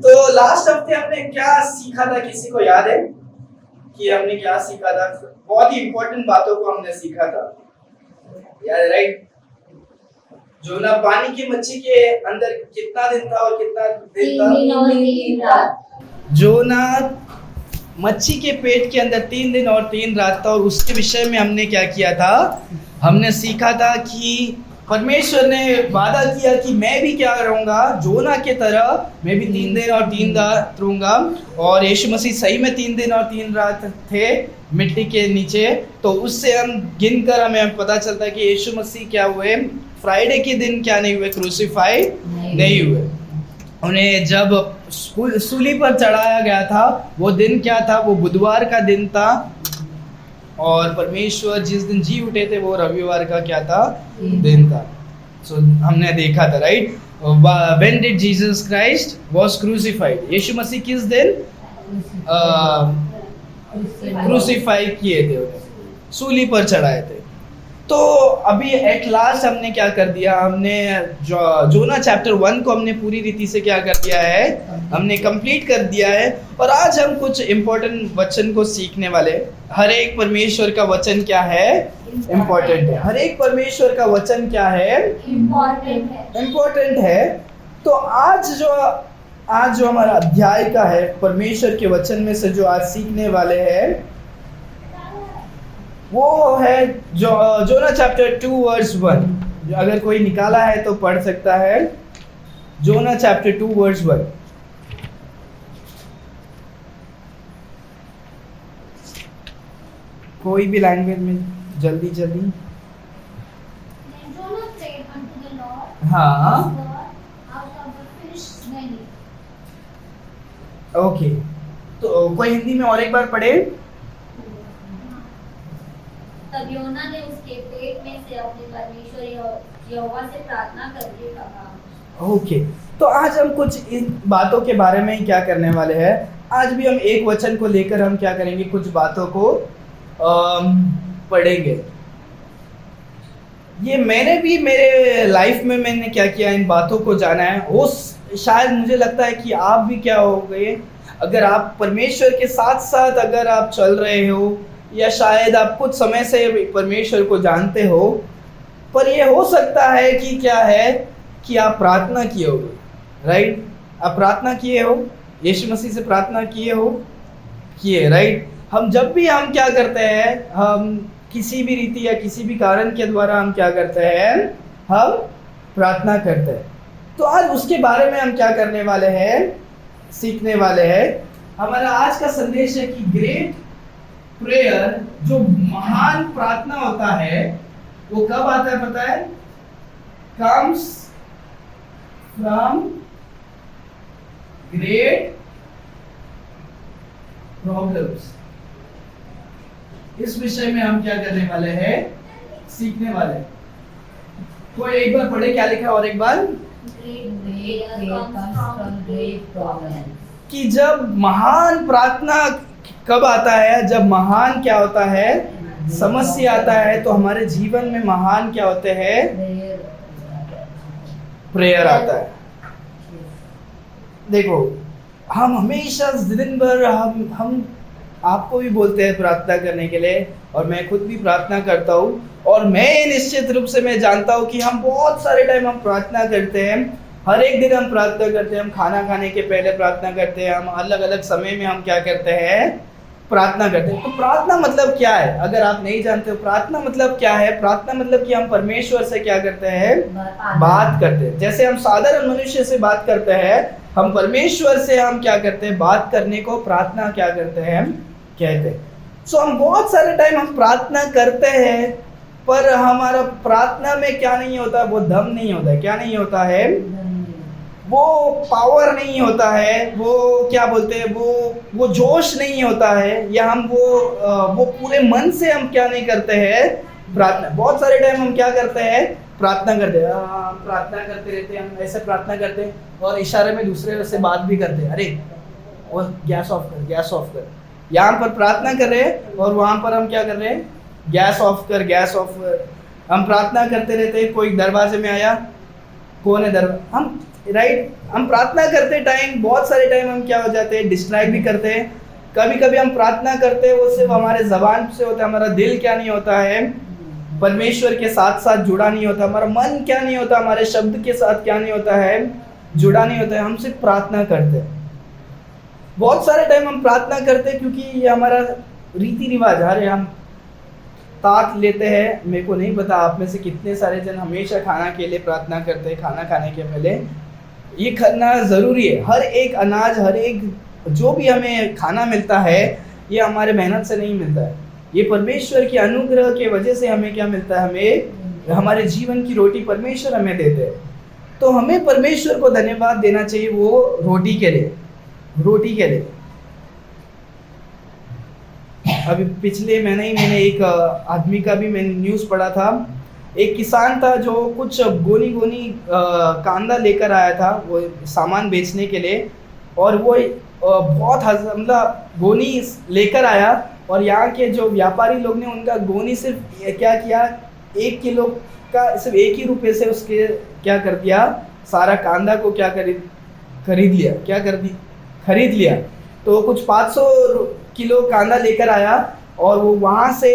तो लास्ट हफ्ते हमने क्या सीखा था, किसी को याद है कि हमने क्या सीखा था? बहुत ही इंपॉर्टेंट बातों को हमने सीखा था, याद है? राइट। जोना पानी की मच्छी के अंदर कितना दिन था और कितना दिन था? 3 दिन और 3 रात। जोना मच्छी के पेट के अंदर 3 दिन और 3 रात था। और उसके विषय में हमने क्या किया था? हमने सीखा था कि परमेश्वर ने वादा किया कि मैं भी क्या रहूंगा, जोना के तरह मैं भी 3 दिन और 3 रात रहूंगा। और यीशु मसीह सही में 3 दिन और 3 रात थे मिट्टी के नीचे। तो उससे हम गिनकर हमें पता चलता है कि यीशु मसीह क्या हुए, फ्राइडे के दिन क्या नहीं हुए, क्रूसीफाई नहीं हुए। उन्हें जब सूली पर चढ़ाया गया था वो दिन क्या था? वो बुधवार का दिन था। और परमेश्वर जिस दिन जी उठे थे वो रविवार का क्या था? दिन था। सो हमने देखा था, right. When did Jesus Christ was crucified? यीशु मसीह किस दिन क्रूसीफाई किए थे, उन्हें सूली पर चढ़ाए थे। तो अभी एट लास्ट हमने क्या कर दिया? हमने जोना चैप्टर 1 को हमने पूरी रीति से क्या कर दिया है? हमने कंप्लीट कर दिया है। और आज हम कुछ इम्पोर्टेंट वचन को सीखने वाले। हर एक परमेश्वर का वचन क्या है? इम्पोर्टेंट है। हर एक परमेश्वर का वचन क्या है? इम्पोर्टेंट है। तो आज जो हमारा अध्याय का है परमेश्वर के वचन में से जो आज सीखने वाले हैं वो है जोना चैप्टर 2 वर्स 1। अगर कोई निकाला है तो पढ़ सकता है। जोना चैप्टर 2 वर्स 1। कोई भी लैंग्वेज में जल्दी। हाँ, ओके। तो कोई हिंदी में और एक बार पढ़े। तब योना ने उसके पेट में से अपने परमेश्वर यहोवा से प्रार्थना करके कहा। ओके। तो आज हम कुछ इन बातों के बारे में ही क्या करने वाले हैं। आज भी हम एक वचन को लेकर हम क्या करेंगे? कुछ बातों को पढ़ेंगे। ये मैंने भी मेरे लाइफ में मैंने क्या किया, इन बातों को जाना है। वो शायद मुझे लगता है कि आप भी क्या हो गए, अगर आप परमेश्वर के साथ साथ अगर आप चल रहे हो या शायद आप कुछ समय से परमेश्वर को जानते हो, पर ये हो सकता है कि क्या है कि आप प्रार्थना किए हो, राइट। आप प्रार्थना किए हो, यीशु मसीह से प्रार्थना किए, राइट। हम जब भी हम क्या करते हैं, हम किसी भी रीति या किसी भी कारण के द्वारा हम क्या करते हैं? हम प्रार्थना करते हैं। तो आज उसके बारे में हम क्या करने वाले हैं? सीखने वाले हैं। हमारा आज का संदेश है कि ग्रेट प्रेयर, जो महान प्रार्थना होता है, वो कब आता है पता है? Comes from great problems. इस विषय में हम क्या करने वाले हैं? सीखने वाले हैं। कोई एक बार पढ़े क्या लिखा और एक बार? कि जब महान प्रार्थना कब आता है? जब महान क्या होता है? समस्या आता है। तो हमारे जीवन में महान क्या होते हैं? प्रेयर आता है। देखो, हम हमेशा दिन भर हम आपको भी बोलते हैं प्रार्थना करने के लिए, और मैं खुद भी प्रार्थना करता हूँ। और मैं निश्चित रूप से मैं जानता हूँ कि हम बहुत सारे टाइम हम प्रार्थना करते हैं। हर एक दिन हम प्रार्थना करते हैं। हम खाना खाने के पहले प्रार्थना करते हैं। हम अलग अलग समय में हम क्या करते हैं? प्रार्थना करते हैं। तो प्रार्थना मतलब क्या है? अगर आप नहीं जानते हो प्रार्थना मतलब क्या है? प्रार्थना मतलब कि हम परमेश्वर से क्या करते हैं? बात करते हैं। जैसे हम साधारण मनुष्य से बात करते हैं, हम परमेश्वर से हम क्या करते हैं? बात करने को प्रार्थना क्या करते हैं? हम कहते हैं। सो हम बहुत सारे टाइम हम प्रार्थना करते हैं, पर हमारा प्रार्थना में क्या नहीं होता? वो दम नहीं होता है। क्या नहीं होता है? वो पावर नहीं होता है। वो क्या बोलते हैं? वो जोश नहीं होता है। या हम वो पूरे मन से हम क्या नहीं करते हैं? प्रार्थना। बहुत सारे टाइम हम क्या करते हैं? प्रार्थना करते हैं। प्रार्थना करते रहते हैं। हम ऐसे प्रार्थना करते हैं और इशारे में दूसरे से बात भी करते हैं। अरे वो गैस ऑफ कर। यहाँ पर प्रार्थना कर रहे हैं और वहाँ पर हम क्या कर रहे हैं? गैस ऑफ कर, गैस ऑफ कर। हम प्रार्थना करते रहते, कोई दरवाजे में आया, कौन है दरवाजा, हम प्रार्थना करते टाइम बहुत सारे टाइम हम क्या हो जाते हैं, डिस्ट्रैक्ट भी करते हैं। कभी कभी हम प्रार्थना करते हैं वो सिर्फ हमारे जबान से होता है, हमारा दिल क्या नहीं होता है, परमेश्वर के साथ साथ जुड़ा नहीं होता, हमारा मन क्या नहीं होता, हमारे शब्द के साथ क्या नहीं होता है, जुड़ा नहीं होता है। हम सिर्फ प्रार्थना करते हैं। बहुत सारे टाइम हम प्रार्थना करते हैं क्योंकि ये हमारा रीति रिवाज। अरे हम तात लेते हैं, मेरे को नहीं पता आप में से कितने सारे जन हमेशा खाना के लिए प्रार्थना करते हैं, खाना खाने के पहले। ये करना ज़रूरी है। हर एक अनाज, हर एक जो भी हमें खाना मिलता है, ये हमारे मेहनत से नहीं मिलता है, ये परमेश्वर के अनुग्रह के वजह से हमें क्या मिलता है, हमें हमारे जीवन की रोटी परमेश्वर हमें देते हैं। तो हमें परमेश्वर को धन्यवाद देना चाहिए वो रोटी के लिए, रोटी के लिए। अभी पिछले महीने ही मैंने एक आदमी का भी मैंने न्यूज़ पढ़ा था। एक किसान था जो कुछ गोनी कांदा लेकर आया था वो सामान बेचने के लिए, और वो बहुत मतलब गोनी लेकर आया, और यहाँ के जो व्यापारी लोग ने उनका गोनी सिर्फ क्या किया, 1 किलो का सिर्फ 1 ही रुपये से उसके क्या कर दिया, सारा कांदा को क्या खरीद लिया। तो कुछ 500 किलो कांदा लेकर आया, और वो वहाँ से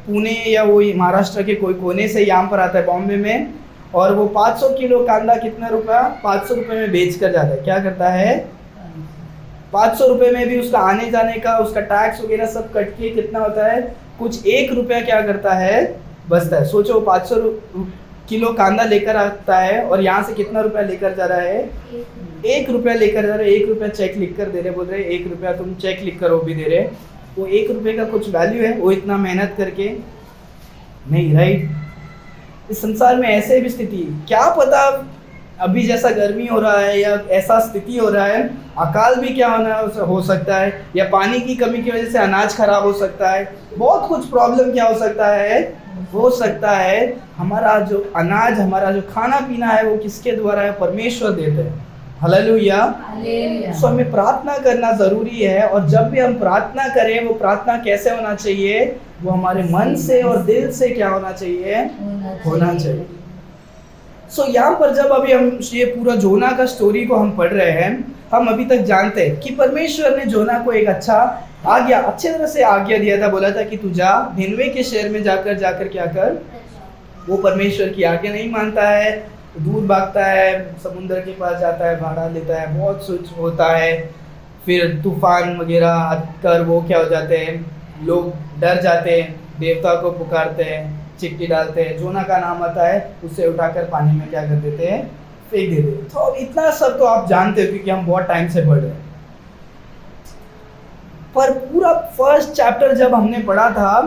पुणे या वो महाराष्ट्र के कोई कोने से यहाँ पर आता है बॉम्बे में, और वो 500 किलो कांदा कितना रुपया, 500 रुपये में बेच कर जाता है। क्या करता है, 500 रुपये में भी उसका आने जाने का, उसका टैक्स वगैरह सब कट के कितना होता है, कुछ 1 रुपया क्या करता है, बचता है। सोचो 500 किलो कांदा लेकर आता है, और यहाँ से कितना रुपया लेकर जा रहा है, 1 रुपया लेकर जा रहे हैं। 1 रुपया चेक लिख कर दे रहे, बोल रहे 1 रुपया तुम चेक लिख कर वो भी दे रहे। वो 1 रुपये का कुछ वैल्यू है, वो इतना मेहनत करके नहीं, राइट। इस संसार में ऐसे भी स्थिति, क्या पता अभी जैसा गर्मी हो रहा है या ऐसा स्थिति हो रहा है, अकाल भी क्या हो सकता है, या पानी की कमी की वजह से अनाज खराब हो सकता है, बहुत कुछ प्रॉब्लम क्या हो सकता है। हमारा जो अनाज, हमारा जो खाना पीना है वो किसके द्वारा है, परमेश्वर देते हैं। हालेलुया। सो हमें प्रार्थना करना ज़रूरी है, और जब भी हम प्रार्थना करें, वो प्रार्थना कैसे होना चाहिए, वो हमारे मन से और दिल से क्या होना चाहिए, होना चाहिए। सो यहाँ पर जब अभी हम ये पूरा जोना का स्टोरी को हम पढ़ रहे हैं, हम अभी तक जानते हैं कि परमेश्वर ने जोना को एक अच्छे तरह से आज्ञा दिया था, बोला था कि तू जा निनवे के शहर में जाकर क्या कर। वो परमेश्वर की आज्ञा नहीं मानता है, दूर भागता है, समुद्र के पास जाता है, भाड़ा लेता है, बहुत कुछ होता है। फिर तूफान वगैरह कर वो क्या हो जाते हैं, लोग डर जाते हैं, देवता को पुकारते हैं, चिट्ठी डालते हैं, जोना का नाम आता है, उसे उठाकर पानी में क्या कर देते हैं, फेंक देते हैं। तो इतना सब तो आप जानते हो क्योंकि हम बहुत टाइम से पढ़ रहे हैं। पर पूरा फर्स्ट चैप्टर जब हमने पढ़ा था,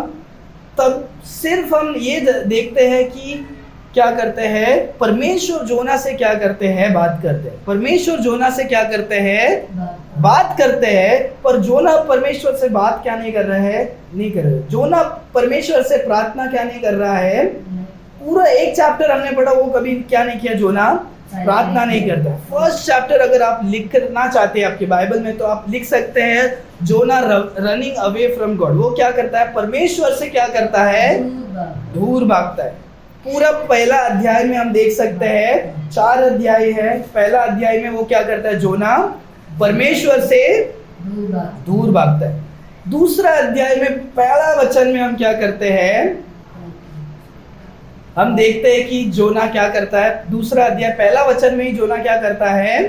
तब सिर्फ हम ये देखते हैं कि क्या करते हैं, परमेश्वर जोना से क्या करते हैं, बात करते हैं। परमेश्वर जोना से क्या करते हैं, बात करते हैं। पर जोना परमेश्वर से बात क्या नहीं कर रहा है, नहीं कर रहे। जोना परमेश्वर से प्रार्थना क्या नहीं कर रहा है। पूरा एक चैप्टर हमने पढ़ा, वो कभी क्या नहीं किया, जोना प्रार्थना नहीं करता। फर्स्ट चैप्टर अगर आप लिखना चाहते हैं आपके बाइबल में, तो आप लिख सकते हैं जोना रनिंग अवे फ्रॉम गॉड। वो क्या करता है, परमेश्वर से क्या करता है, दूर भागता है। पूरा पहला अध्याय में हम देख सकते हैं, 4 अध्याय है। पहला अध्याय में वो क्या करता है, जोना परमेश्वर से दूर भागता है। दूसरा अध्याय में पहला वचन में हम क्या करते हैं, हम देखते हैं कि जोना क्या करता है। दूसरा अध्याय पहला वचन में ही जोना क्या करता है,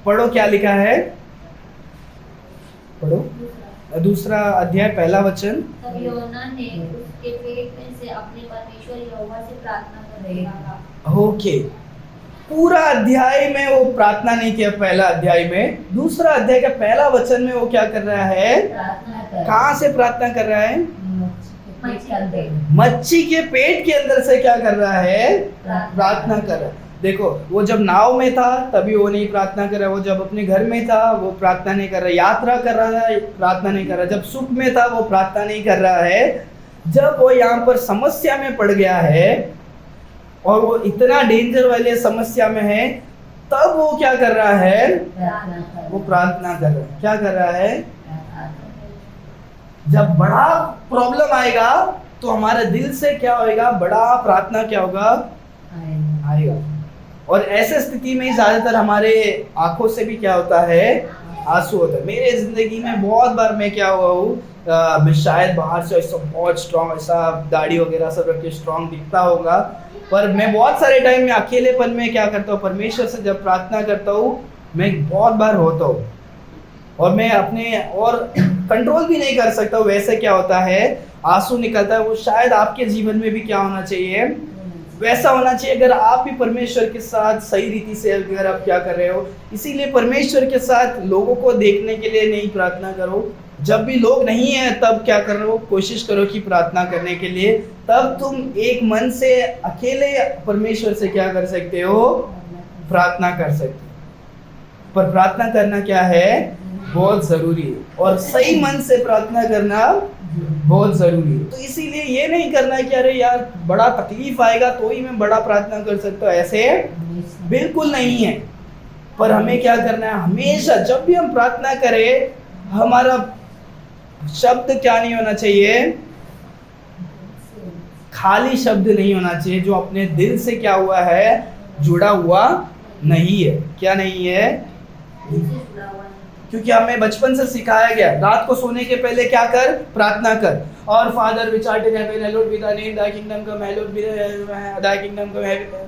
पढ़ो क्या लिखा है, पढ़ो। दूसरा अध्याय पहला वचन, तब योना ने उसके पेट में से अपने परमेश्वर यहोवा से प्रार्थना करने लगा। ओके, पूरा अध्याय में वो प्रार्थना नहीं किया। पहला अध्याय में, दूसरा अध्याय का पहला वचन में वो क्या कर रहा है, कहाँ से प्रार्थना कर रहा है, मच्छी के पेट के अंदर से क्या कर रहा है, प्रार्थना कर रहा है। देखो, वो जब नाव में था तभी वो नहीं प्रार्थना कर रहा, वो जब अपने घर में था वो प्रार्थना नहीं कर रहा, यात्रा कर रहा है प्रार्थना नहीं कर रहा, जब सुख में था वो प्रार्थना नहीं कर रहा है। जब वो यहाँ पर समस्या में पड़ गया है और वो इतना डेंजर वाले समस्या में है, तब वो क्या कर रहा है, वो प्रार्थना कर रहा है। क्या कर रहा है, जब बड़ा प्रॉब्लम आएगा तो हमारे दिल से क्या होएगा, बड़ा प्रार्थना क्या होगा, आएगा। और ऐसे स्थिति में ज्यादातर हमारे आंखों से भी क्या होता है, आंसू होता है। मेरे जिंदगी में बहुत बार मैं क्या हुआ हूँ, मैं शायद बाहर से ऐसा बहुत स्ट्रांग, ऐसा दाढ़ी वगैरह सब रख के स्ट्रांग दिखता होगा, पर मैं बहुत सारे टाइम में अकेलेपन में क्या करता हूँ, परमेश्वर से जब प्रार्थना करता हूँ, मैं बहुत बार होता हूँ और मैं अपने और कंट्रोल भी नहीं कर सकता हूँ। वैसे क्या होता है, आंसू निकलता है। वो शायद आपके जीवन में भी क्या होना चाहिए, वैसा होना चाहिए। अगर आप भी परमेश्वर के साथ सही रीति से अगर आप क्या कर रहे हो, इसीलिए परमेश्वर के साथ लोगों को देखने के लिए नहीं प्रार्थना करो। जब भी लोग नहीं है तब क्या कर रहे हो, कोशिश करो कि प्रार्थना करने के लिए, तब तुम एक मन से अकेले परमेश्वर से क्या कर सकते हो, प्रार्थना कर सकते हो। पर प्रार्थना करना क्या है, बहुत जरूरी है, और सही मन से प्रार्थना करना बहुत जरूरी है। तो इसीलिए ये नहीं करना कि अरे यार बड़ा तकलीफ आएगा तो ही मैं बड़ा प्रार्थना कर सकता हूँ, ऐसे बिल्कुल नहीं है। पर हमें क्या करना है, हमेशा जब भी हम प्रार्थना करें, हमारा शब्द क्या नहीं होना चाहिए, खाली शब्द नहीं होना चाहिए, जो अपने दिल से क्या हुआ है, जुड़ा हुआ नहीं है। क्या नहीं है, क्योंकि हमें बचपन से सिखाया गया, रात को सोने के पहले क्या कर, प्रार्थना कर। और father which art in heaven, hallowed be the name, thy kingdom come, hallowed be thy kingdom come।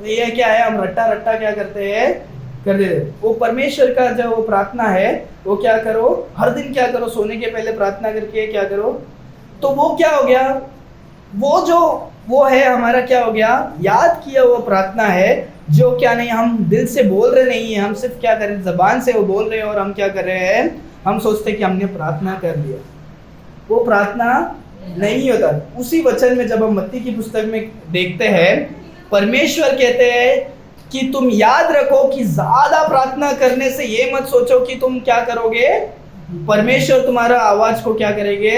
ये क्या है, हम रट्टा रट्टा क्या करते हैं, कर देते। वो परमेश्वर का जो वो प्रार्थना है, वो क्या करो, हर दिन क्या करो, सोने के पहले प्रार्थना करके क्या करो। तो वो क्या हो गया, वो जो वो है हमारा क्या हो गया, याद किया वो प्रार्थना है, जो क्या नहीं, हम दिल से बोल रहे नहीं है, हम सिर्फ क्या कर रहे हैं, जबान से वो बोल रहे हैं, और हम क्या कर रहे हैं, हम सोचते हैं कि हमने प्रार्थना कर लिया। वो प्रार्थना नहीं होता। उसी वचन में जब हम मत्ती की पुस्तक में देखते हैं, परमेश्वर कहते हैं कि तुम याद रखो कि ज्यादा प्रार्थना करने से ये मत सोचो कि तुम क्या करोगे, परमेश्वर तुम्हारा आवाज को क्या करेंगे,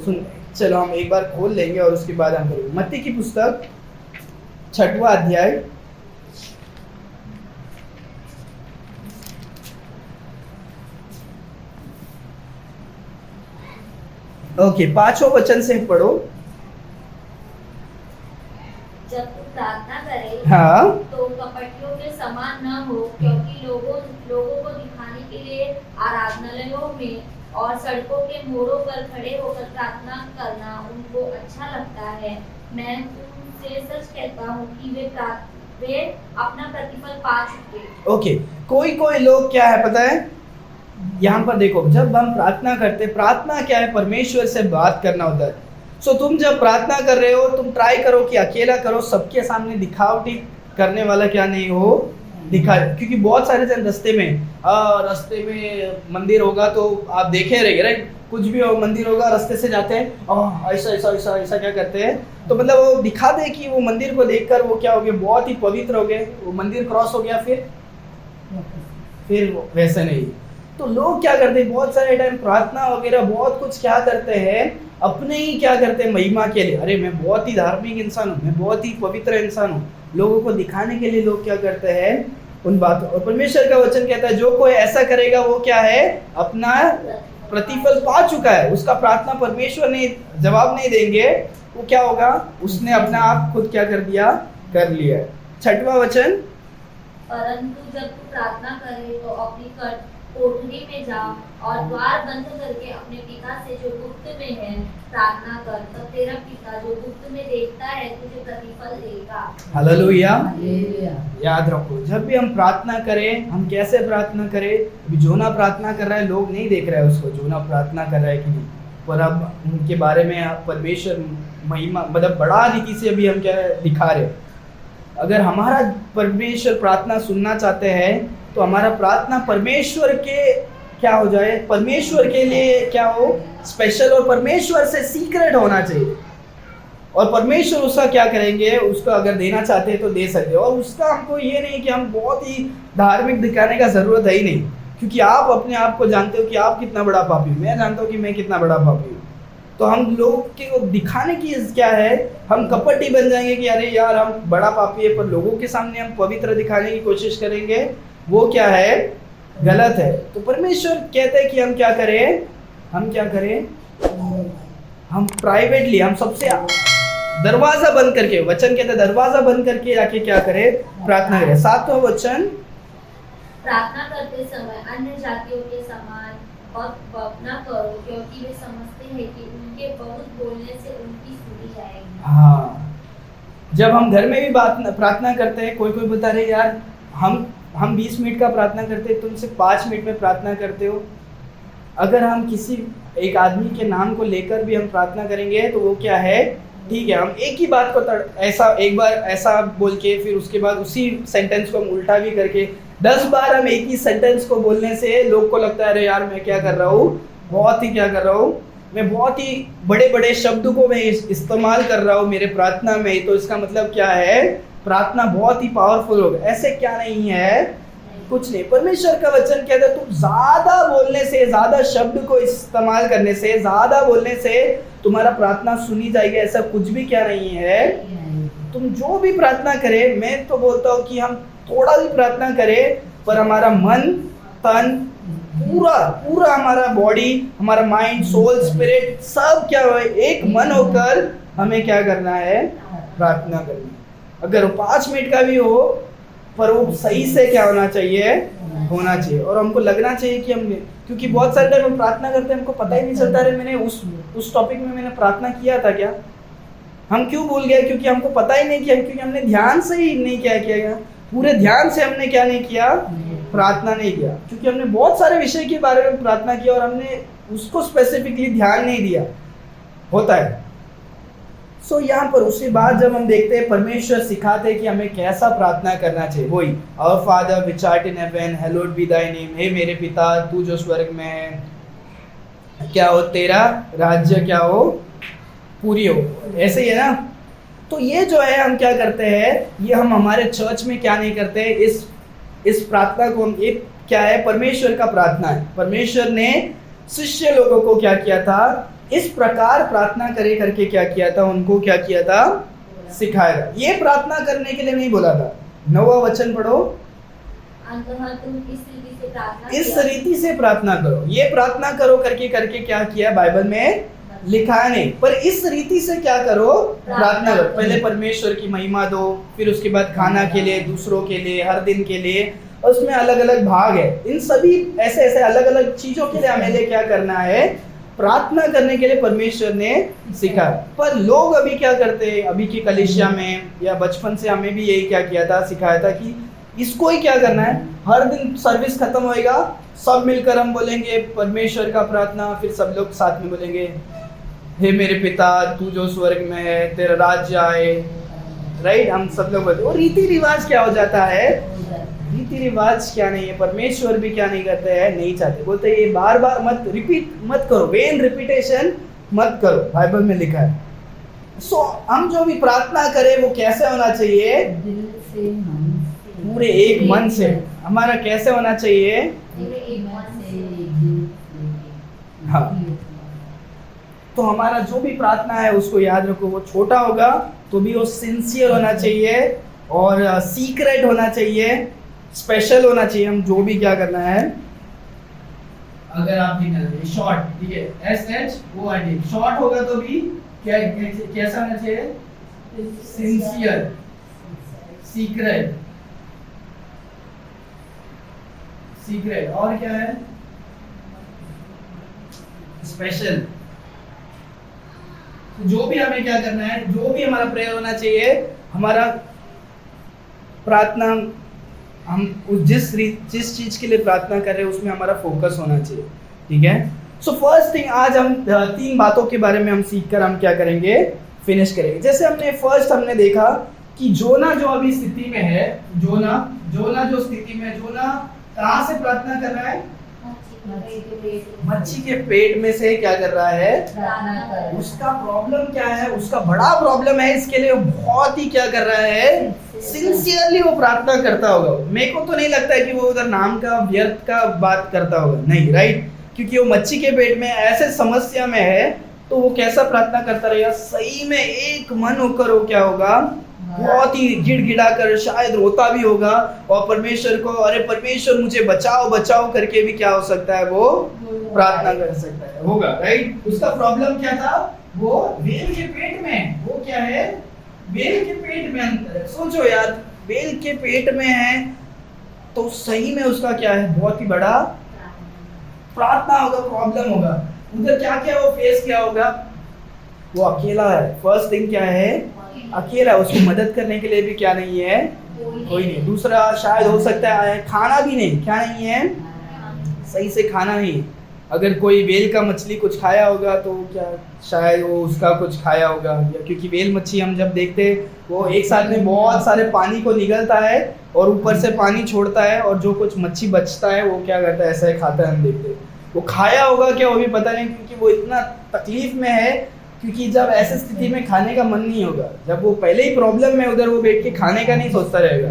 सुन। चलो हम एक बार खोल लेंगे और उसके बाद हम करेंगे। मत्ती की पुस्तक 6वां अध्याय, ओके 5वां वचन से पढ़ो। जब तुम प्रार्थना करे हाँ, तो कपटियों के समान न हो, क्योंकि लोगों को दिखाने के लिए आराधनालयों में और सड़कों के मोड़ों पर खड़े होकर प्रार्थना करना उनको अच्छा लगता है। मैं तुमसे सच कहता हूँ कि वे अपना प्रतिफल पा चुके। ओके, कोई लोग क्या है पता है, यहाँ पर देखो, जब हम प्रार्थना करते, प्रार्थना क्या है, परमेश्वर से बात करना होता है। सो तुम जब प्रार्थना कर रहे हो, तुम ट्राई करो कि अकेला करो, सबके सामने दिखावटी करने वाला क्या नहीं हो, दिखा। क्योंकि बहुत सारे जन रास्ते में मंदिर होगा तो आप देखे रहेंगे, राइट, कुछ भी हो, मंदिर होगा, रास्ते से जाते हैं, ऐसा क्या करते हैं, तो मतलब वो दिखा दे कि वो मंदिर को देखकर वो क्या हो गए, बहुत ही पवित्र हो गए, वो मंदिर क्रॉस हो गया, फिर वैसे नहीं। तो लोग क्या करते हैं, बहुत सारे टाइम प्रार्थना वगैरह बहुत कुछ क्या करते हैं, अपने ही क्या करते हैं, महिमा के लिए, अरे मैं बहुत ही धार्मिक इंसान हूँ, मैं बहुत ही पवित्र इंसान हूँ, लोगों को दिखाने के लिए लोग क्या करते हैं, उन बातों। और परमेश्वर का वचन कहता है, जो कोई ऐसा करेगा वो क्या है, अपना प्रतिफल पा चुका है। उसका प्रार्थना परमेश्वर ने जवाब नहीं देंगे, वो क्या होगा, उसने अपना आप खुद क्या कर दिया, कर लिया। 6वां वचन, परंतु जब तू प्रार्थना करे तो अपनी कोठरी में जा और द्वार बंद करके अपने पिता से जो गुप्त में है प्रार्थना कर, तब तेरा पिता जो गुप्त में देखता है तुझे प्रतिफल देगा। हालेलुया। याद रखो, जब भी हम प्रार्थना करें, हम कैसे प्रार्थना करें। अभी जोना प्रार्थना कर रहा है, लोग नहीं देख रहे हैं उसको, जोना प्रार्थना कर रहा है कि नहीं, पर अब उनके बारे में परमेश्वर महिमा, मतलब बड़ा रीति से अभी हम क्या दिखा रहे। अगर हमारा परमेश्वर प्रार्थना सुनना चाहते हैं तो हमारा प्रार्थना परमेश्वर के क्या हो जाए, परमेश्वर के लिए क्या हो, स्पेशल, और परमेश्वर से सीक्रेट होना चाहिए। और परमेश्वर उसका क्या करेंगे, उसको अगर देना चाहते हैं तो दे सकते हैं। और उसका हमको ये नहीं कि हम बहुत ही धार्मिक दिखाने का जरूरत है ही नहीं, क्योंकि आप अपने आप को जानते हो कि आप कितना बड़ा पापी हो, मैं जानता हूँ कि मैं कितना बड़ा पापी हूँ। तो हम लोग के दिखाने की क्या है, हम कपटी बन जाएंगे कि अरे यार हम बड़ा पापी है, पर लोगों के सामने हम पवित्र दिखाने की कोशिश करेंगे, वो क्या है, गलत है। तो परमेश्वर कहते हैं कि हम क्या करें, हम प्राइवेटली, हम सबसे दरवाजा बंद करके, वचन कहते हैं दरवाजा बंद करके जाके क्या करें, प्रार्थना करें। 7वां वचन, प्रार्थना करते समय अन्य जातियों के समान बक न करो, क्योंकि वे समझते हैं कि उनके बहुत बोलने से उनकी सुनी जाएगी। हाँ, जब हम घर में भी प्रार्थना करते हैं, कोई कोई बोलता है यार हम 20 मिनट का प्रार्थना करते हैं, तुम सिर्फ 5 मिनट में प्रार्थना करते हो। अगर हम किसी एक आदमी के नाम को लेकर भी हम प्रार्थना करेंगे तो वो क्या है, ठीक है, हम एक ही बात को ऐसा एक बार ऐसा बोल के फिर उसके बाद उसी सेंटेंस को हम उल्टा भी करके 10 बार हम एक ही सेंटेंस को बोलने से लोग को लगता है अरे यार मैं क्या कर रहा हूँ, बहुत ही क्या कर रहा हूँ, मैं बहुत ही बड़े बड़े शब्द को मैं इस्तेमाल कर रहा हूँ मेरे प्रार्थना में, तो इसका मतलब क्या है, प्रार्थना बहुत ही पावरफुल होगा। ऐसे क्या नहीं है, कुछ नहीं। परमेश्वर का वचन कहता है तुम ज्यादा बोलने से, ज्यादा शब्द को इस्तेमाल करने से, ज्यादा बोलने से तुम्हारा प्रार्थना सुनी जाएगी, ऐसा कुछ भी क्या नहीं है। तुम जो भी प्रार्थना करे, मैं तो बोलता हूँ कि हम थोड़ा भी प्रार्थना करें पर हमारा मन तन पूरा हमारा बॉडी, हमारा माइंड, सोल, स्पिरिट सब क्या हो, एक मन होकर हमें क्या करना है, प्रार्थना करनी। अगर वो 5 मिनट का भी हो पर वो सही से क्या होना चाहिए, होना चाहिए। और हमको लगना चाहिए कि हमने, क्योंकि बहुत सारे टाइम हम प्रार्थना करते हैं हमको पता ही नहीं चलता है मैंने उस टॉपिक में मैंने प्रार्थना किया था क्या, हम क्यों भूल गए, क्योंकि हमको पता ही नहीं किया, क्योंकि हमने ध्यान से ही नहीं किया गया, पूरे ध्यान से हमने क्या नहीं किया, प्रार्थना नहीं किया, क्योंकि हमने बहुत सारे विषय के बारे में प्रार्थना किया और हमने उसको स्पेसिफिकली ध्यान नहीं दिया, होता है। सो यहाँ पर उसके बाद जब हम देखते हैं परमेश्वर सिखाते हैं कि हमें कैसा प्रार्थना करना चाहिए, वही our father which art in heaven hallowed be thy name, हे मेरे पिता तू जो स्वर्ग में है, क्या हो तेरा राज्य क्या हो, पूरी हो, ऐसे ही है ना। तो ये जो है हम क्या करते हैं, ये हम हमारे चर्च में क्या नहीं करते, इस प्रार्थना को, ये क्या है, परमेश्वर का प्रार्थना है। परमेश्वर ने शिष्य लोगों को क्या किया था, इस प्रकार प्रार्थना करे करके क्या किया था, उनको क्या किया था, सिखाया था। ये प्रार्थना करने के लिए नहीं बोला था। 9वां वचन पढ़ो, अंततः तुम इस रीति से प्रार्थना इस रीति से प्रार्थना करो। ये प्रार्थना करो करके क्या किया, बाइबल में लिखा है नहीं, पर इस रीति से क्या करो, प्रार्थना करो। पहले परमेश्वर की महिमा दो, फिर उसके बाद खाना के लिए, दूसरों के लिए, हर दिन के लिए, और उसमें अलग अलग भाग है। इन सभी ऐसे अलग अलग चीजों के लिए हमें क्या करना है, प्रार्थना करने के लिए परमेश्वर ने सिखा। पर लोग अभी क्या करते हैं, अभी की कलीसिया में या बचपन से हमें भी यही क्या किया था, सिखाया था कि इसको ही क्या करना है, हर दिन सर्विस खत्म होएगा, सब मिलकर हम बोलेंगे परमेश्वर का प्रार्थना, फिर सब लोग साथ में बोलेंगे हे मेरे पिता तू जो स्वर्ग में है तेरा राज्य आए, राइट, हम सब लोग बोलते। और रीति रिवाज क्या हो जाता है, रीति रिवाज क्या नहीं है, परमेश्वर भी क्या नहीं करते हैं, नहीं चाहते, बोलते हैं ये बार बार मत रिपीट मत करो, वेन रिपीटेशन मत करो, बाइबल में लिखा है। सो हम जो भी प्रार्थना करें वो कैसे होना चाहिए, दिल से, मन से, पूरे एक मन से। हमारा कैसे होना चाहिए, पूरे एक मन से, दिल से। हाँ। तो हमारा जो भी प्रार्थना है उसको याद रखो, वो छोटा होगा तो भी वो सिंसियर होना चाहिए और सीक्रेट होना चाहिए, स्पेशल होना चाहिए। हम जो भी क्या करना है, अगर आप निकल शॉर्ट, ठीक है, SHORT, शॉर्ट होगा तो भी क्या कैसा होना चाहिए, सिंसियर, सीक्रेट, और क्या है, स्पेशल। जो भी हमें क्या करना है, जो भी हमारा प्रेयर होना चाहिए, हमारा प्रार्थना, हम जिस चीज के लिए प्रार्थना कर रहे हैं उसमें हमारा फोकस होना चाहिए, ठीक है। सो फर्स्ट थिंग, आज हम 3 बातों के बारे में हम सीखकर हम क्या करेंगे, फिनिश करेंगे। जैसे हमने देखा कि जोना जो अभी स्थिति में है, जोना जो स्थिति में, जोना कहाँ से प्रार्थना कर रहा है, मच्छी के पेट में से क्या कर रहा है, प्रार्थना कर। उसका प्रॉब्लम क्या है, उसका बड़ा प्रॉब्लम है, इसके लिए वो बहुत ही क्या कर रहा है, सिंसियरली वो प्रार्थना करता होगा। मेरे को तो नहीं लगता है कि वो उधर नाम का व्यर्थ का बात करता होगा, नहीं, राइट, क्योंकि वो मच्छी के पेट में ऐसे समस्या में है, तो वो कैसा प्रार्थना करता रहेगा, सही में एक मन होकर वो क्या होगा, बहुत ही गिड़गिड़ा कर, शायद रोता भी होगा, और परमेश्वर को अरे परमेश्वर मुझे बचाओ बचाओ करके भी क्या हो सकता है, वो प्रार्थना कर सकता है, होगा, राइट। उसका प्रॉब्लम क्या था, वो वेल के पेट में, वो क्या है, वेल के पेट में अंतर है। सोचो यार, वेल के पेट में है तो सही में उसका क्या है, बहुत ही बड़ा प्रार्थना होगा, प्रॉब्लम होगा। उधर क्या क्या वो फेस किया होगा, वो अकेला है। फर्स्ट थिंग क्या है, अकेला, उसको मदद करने के लिए भी क्या नहीं है, कोई नहीं। दूसरा शायद हो सकता है खाना भी नहीं, क्या नहीं है, सही से खाना नहीं। अगर कोई वेल का मछली कुछ खाया होगा तो क्या शायद वो उसका कुछ खाया होगा, या क्योंकि वेल मच्छी हम जब देखते वो एक साथ में बहुत सारे पानी को निगलता है और ऊपर से पानी छोड़ता है, और जो कुछ मच्छी बचता है वो क्या करता है, ऐसा ही खाता है। हम देखते वो खाया होगा क्या, वो भी पता नहीं, क्योंकि वो इतना तकलीफ में है। क्योंकि जब ऐसी स्थिति में खाने का मन नहीं होगा, जब वो पहले ही प्रॉब्लम में, उधर वो बैठ के खाने का नहीं सोचता रहेगा,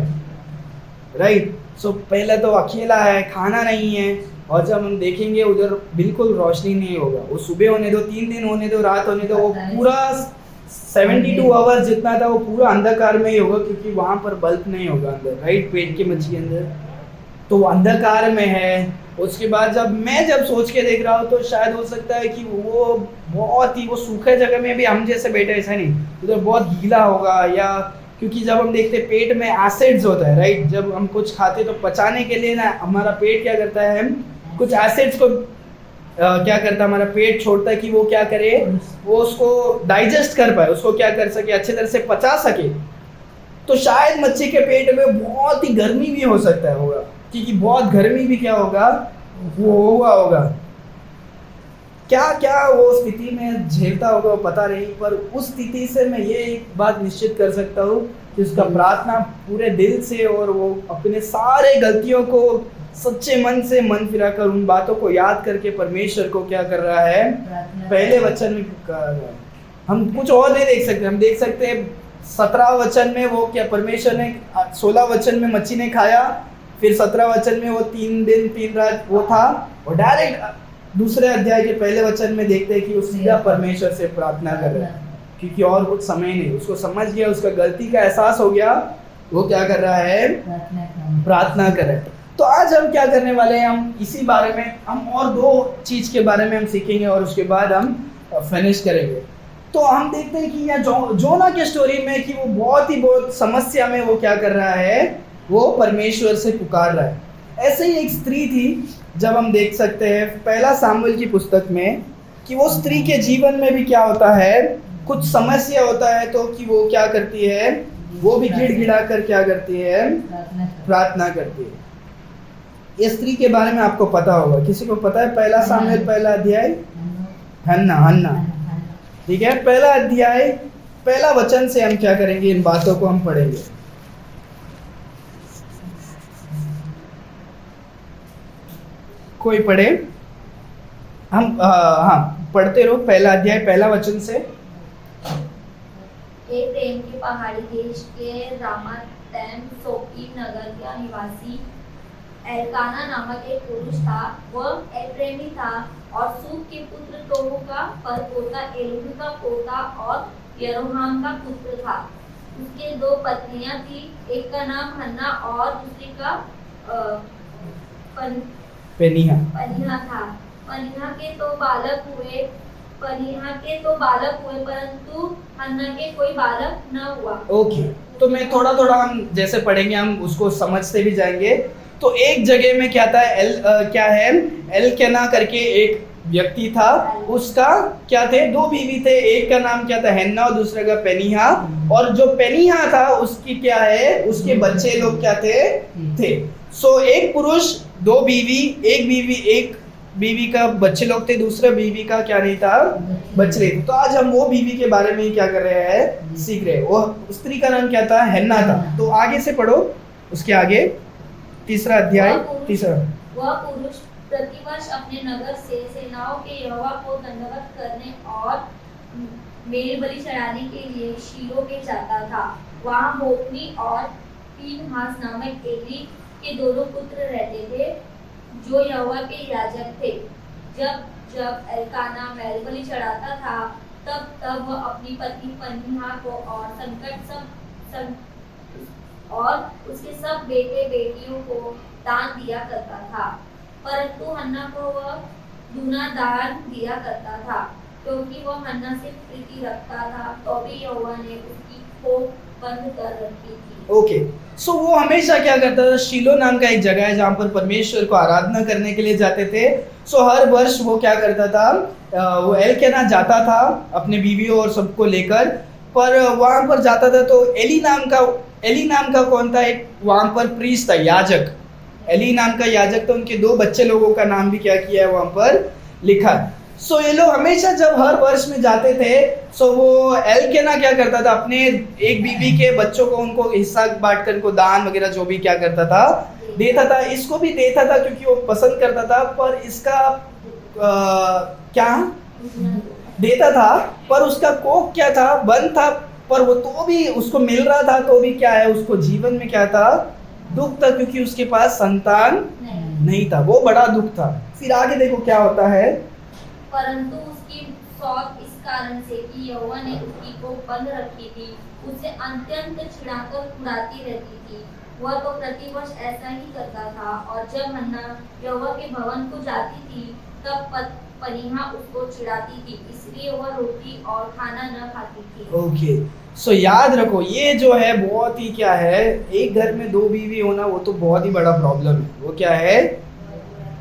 राइट। सो पहले तो अकेला है, खाना नहीं है, और जब हम देखेंगे उधर बिल्कुल रोशनी नहीं होगा। वो सुबह होने दो, 3 दिन होने दो, रात होने दो, वो पूरा 72 आवर्स जितना था वो पूरा अंधकार में ही होगा, क्योंकि वहां पर बल्ब नहीं होगा अंदर, राइट, पेट की मच्छी अंदर, तो वो अंधकार में है। उसके बाद जब सोच के देख रहा हूँ तो शायद हो सकता है कि वो बहुत ही, वो सूखे जगह में भी हम जैसे बैठे, ऐसा नहीं, उधर बहुत गीला होगा, या क्योंकि जब हम देखते पेट में एसिड्स होता है, राइट, जब हम कुछ खाते तो पचाने के लिए ना हमारा पेट क्या करता है, कुछ एसिड्स को क्या करता है, हमारा पेट छोड़ता है कि वो क्या करे, वो उसको डाइजेस्ट कर पाए, उसको क्या कर सके, अच्छे तरह से पचा सके। तो शायद मच्छी के पेट में बहुत ही गर्मी भी हो सकता है, होगा, क्योंकि बहुत गर्मी भी क्या होगा, वो हुआ होगा, क्या क्या वो स्थिति में झेलता होगा वो पता नहीं, पर उस स्थिति से मैं ये एक बात निश्चित कर सकता हूँ कि उसका प्रार्थना पूरे दिल से, और वो अपने सारे गलतियों को सच्चे मन से मन फिराकर उन बातों को याद करके परमेश्वर को क्या कर रहा है, पहले वचन में कर रहा है। हम कुछ और नहीं देख सकते, हम देख सकते हैं 17 वचन में वो क्या, परमेश्वर ने 16 वचन में मच्छी ने खाया, फिर 17 वचन में वो 3 दिन 3 रात वो था, और डायरेक्ट दूसरे अध्याय के पहले वचन में देखते हैं कि वो सीधा परमेश्वर से प्रार्थना कर रहा है, क्योंकि और कुछ समय नहीं, उसको समझ गया, उसका गलती का एहसास हो गया, वो क्या कर रहा है, प्रार्थना कर रहा है। तो आज हम क्या करने वाले हैं, हम इसी बारे में, हम और 2 चीज के बारे में हम सीखेंगे, और उसके बाद हम फिनिश करेंगे। तो हम देखते हैं कि यहाँ जोना के स्टोरी में कि वो बहुत समस्या में वो क्या कर रहा है, वो परमेश्वर से पुकार रहा है। ऐसे ही एक स्त्री थी, जब हम देख सकते हैं पहला सामुएल की पुस्तक में, कि वो स्त्री के जीवन में भी क्या होता है, कुछ समस्या होता है, तो कि वो क्या करती है, वो भी गिड़गिड़ा कर क्या करती है, प्रार्थना करती है। ये स्त्री के बारे में आपको पता होगा, किसी को पता है पहला सामुएल पहला अध्याय, हन्ना, ठीक है, पहला अध्याय पहला वचन से हम क्या करेंगे, इन बातों को हम पढ़ेंगे। कोई पढ़े, हम हाँ पढ़ते रहो, पहला अध्याय पहला वचन से। एफ्रेम के पहाड़ी देश के रामातैम सोपी नगर का निवासी एल्काना नामक एक पुरुष था। वह एफ्रेमी था और सूफ के पुत्र तोहू का परपोता, एलूहू का पोता और यरोहाम का पुत्र था। उसके 2 पत्नियां थी, एक का नाम हन्ना और दूसरी का पनिहा था। पनिहा के तो बालक हुए परंतु हन्ना के कोई बालक न हुआ। ओके, तो मैं थोड़ा हम जैसे पढ़ेंगे हम उसको समझते भी जाएंगे। तो एक जगह में क्या था, एलकेना करके एक व्यक्ति था, उसका क्या थे, 2 बीवी थे, एक का नाम क्या था, हन्ना, और दूसरे का पेनिहा। और जो पेनिहा था उसकी क्या है, उसके बच्चे लोग क्या थे। सो एक पुरुष 2 बीवी, एक बीवी का बच्चे लोग थे, दूसरे बीवी का क्या नहीं था, बच्चे नहीं थे। तो आज हम वो बीवी के बारे में ही क्या कर रहे हैं, सीख रहे हैं। वो स्त्री का नाम क्या था, हन्ना था। तो आगे से पढ़ो, उसके आगे तीसरा अध्याय तीसरा। वह पुरुष प्रतिवर्ष अपने नगर से सेनाओं के यहोवा को दंडवत करने और मेल बलि चढ़ाने के लिए शीलो के जाता था। वहाँ होप्नी और पीनहास नामक एली के दोनों पुत्र रहते थे, जो यहोवा के याजक थे। जब एल्काना मेल बलि चढ़ाता था, तब वह अपनी पत्नी पनिहा को और उसके सब बेटे बेटियों को दान दिया करता था, परंतु हन्ना को वह दूना दान दिया करता था। क्योंकि वह हन्ना से प्रीति रखता था, तो भी यहोवा ने उसकी कोख बंद कर रखी थी। ओके, सो वो हमेशा क्या करता था, शीलो नाम का एक जगह है जहाँ पर परमेश्वर को आराधना करने के लिए जाते थे। सो हर वर्ष वो क्या करता था, वो एलकेना जाता था अपने बीवियों और सबको लेकर, पर वहाँ पर जाता था तो एली नाम का कौन था, एक वहाँ पर प्रीस्ट था, याजक, एली नाम का याजक। तो उनके 2 बच्चे लोगों का नाम भी क्या किया है वहाँ पर लिखा है। सो ये लोग हमेशा जब हर वर्ष में जाते थे, सो वो एलकेना क्या करता था, अपने एक बीवी के बच्चों को उनको हिस्सा बांट कर उनको दान वगैरह जो भी क्या करता था देता था। इसको भी देता था क्योंकि वो पसंद करता था, पर इसका क्या देता था, पर उसका कोख क्या था, बंद था। पर वो तो भी उसको मिल रहा था, तो भी क्या है, उसको जीवन में क्या था, दुख था, क्योंकि उसके पास संतान नहीं था। वो बड़ा दुख था। फिर आगे देखो क्या होता है, परंतु उसकी शौक इस कारण से कि यहोवा ने उसकी कोख बंद रखी थी, उसे अत्यंत चिढ़ाकर उड़ाती रहती थी। वह तो प्रतिवर्ष ऐसा ही करता था, और जब हन्ना यहोवा के भवन को जाती थी, तब पनिहा उसको चिढ़ाती थी, इसलिए वह रोटी और खाना न खाती थी। ओके, सो याद रखो, ये जो है बहुत ही क्या है, एक घर में 2 बीवी होना वो तो बहुत ही बड़ा प्रॉब्लम है। वो क्या है,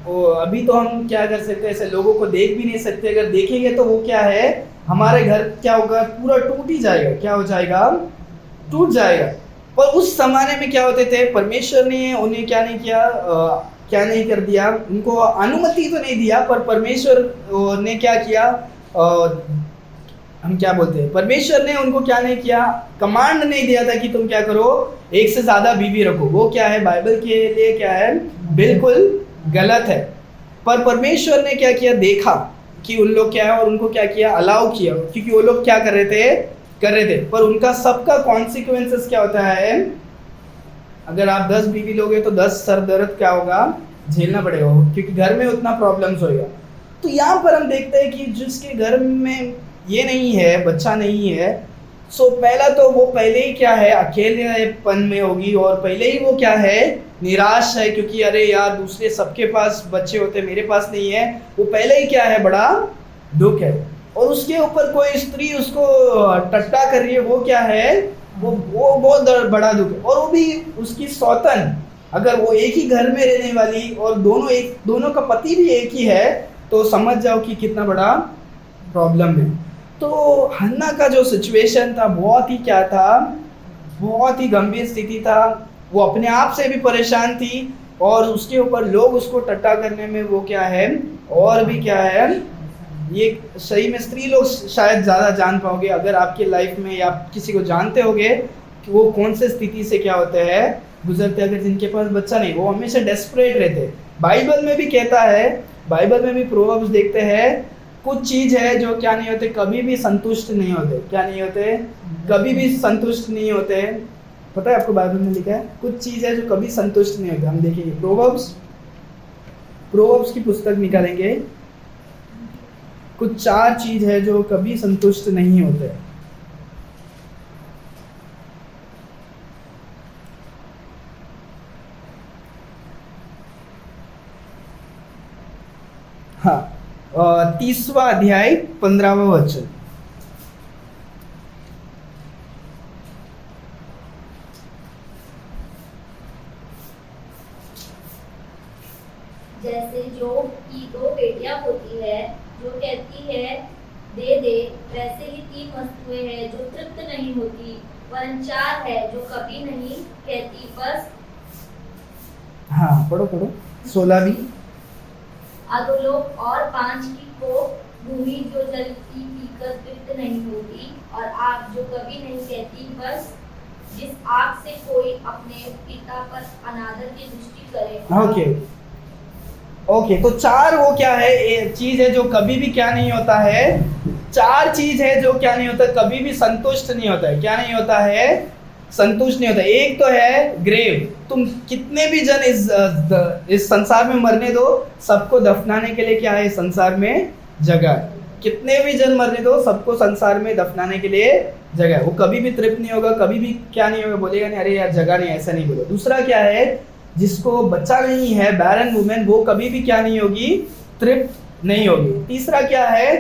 वो अभी तो हम क्या कर सकते हैं, ऐसे लोगों को देख भी नहीं सकते। अगर देखेंगे तो वो क्या है, हमारे घर क्या होगा, पूरा टूट ही जाएगा। क्या हो जाएगा, टूट जाएगा। पर उस जमाने में क्या होते थे, परमेश्वर ने उन्हें क्या नहीं किया, क्या नहीं कर दिया, उनको अनुमति तो नहीं दिया, पर परमेश्वर ने क्या किया, हम क्या बोलते हैं, परमेश्वर ने उनको क्या नहीं किया, कमांड नहीं दिया था कि तुम क्या करो, एक से ज्यादा बीवी रखो। वो क्या है, बाइबल के लिए क्या है, बिल्कुल गलत है। पर परमेश्वर ने क्या किया, देखा कि उन लोग क्या है, और उनको क्या किया, अलाउ किया, क्योंकि वो लोग क्या कर रहे थे। पर उनका सबका कॉन्सिक्वेंसेस क्या होता है, अगर आप 10 बीवी लोगे तो 10 सर दर्द क्या होगा, झेलना पड़ेगा, क्योंकि घर में उतना प्रॉब्लम्स होएगा। तो यहाँ पर हम देखते हैं कि जिसके घर में ये नहीं है, बच्चा नहीं है, सो पहला तो वो पहले ही क्या है, अकेलेपन में होगी, और पहले ही वो क्या है, निराश है, क्योंकि अरे यार दूसरे सबके पास बच्चे होते, मेरे पास नहीं है। वो पहले ही क्या है, बड़ा दुख है। और उसके ऊपर कोई स्त्री उसको टट्टा कर रही है, वो क्या है, वो बहुत बड़ा दुख है। और वो भी उसकी सौतन, अगर वो एक ही घर में रहने वाली और दोनों का पति भी एक ही है, तो समझ जाओ कि कितना बड़ा प्रॉब्लम है। तो हन्ना का जो सिचुएशन था बहुत ही क्या था, बहुत ही गंभीर स्थिति था। वो अपने आप से भी परेशान थी, और उसके ऊपर लोग उसको टट्टा करने में वो क्या है, और भी क्या है, ये सही में स्त्री लोग शायद ज़्यादा जान पाओगे, अगर आपके लाइफ में या किसी को जानते होगे कि वो कौन से स्थिति से क्या होते हैं, गुजरते, अगर जिनके पास बच्चा नहीं, वो हमेशा डेस्परेट रहते। बाइबल में भी कहता है, बाइबल में भी प्रोवर्ब्स देखते हैं, कुछ चीज़ है जो क्या नहीं होते, कभी भी संतुष्ट नहीं होते। क्या नहीं होते, कभी भी संतुष्ट नहीं होते। पता है आपको, बाइबल में लिखा है कुछ चीज़ है जो कभी संतुष्ट नहीं होते। हम देखेंगे प्रोवर्ब्स की पुस्तक निकालेंगे, कुछ 4 चीज़ है जो कभी संतुष्ट नहीं होते। हाँ, 30वां अध्याय 15वां वचन। जैसे जो की 2 बेटियां होती है, जो कहती है दे दे, वैसे ही 3 वस्तुएं हैं जो तृप्त नहीं होती, वरन 4 है जो कभी नहीं कहती बस। हाँ, पढ़ो 16वीं। अधोलोक और 5 की को भूमि जो जलती पीकर तृप्त नहीं होती, और आग जो कभी नहीं कहती बस, जिस आग से कोई अपने पिता पर अनादर की दृष्टि करे। ओके, तो 4 वो क्या है, चीज है जो कभी भी क्या नहीं होता है, 4 चीज है जो क्या नहीं होता, कभी भी संतुष्ट नहीं होता है। क्या नहीं होता है, संतुष्ट नहीं होता। एक तो है ग्रेव, तुम कितने भी जन इस संसार में मरने दो, सबको दफनाने के लिए क्या है, संसार में जगह है। कितने भी जन मरने दो, सबको संसार में दफनाने के लिए जगह है। वो कभी भी तृप्त नहीं होगा, कभी भी क्या नहीं होगा, बोलेगा नहीं अरे यार जगह नहीं, ऐसा नहीं बोलो। दूसरा क्या है, जिसको बच्चा नहीं है, बैरन वुमेन, वो कभी भी क्या नहीं होगी, तृप्त नहीं होगी। तीसरा क्या है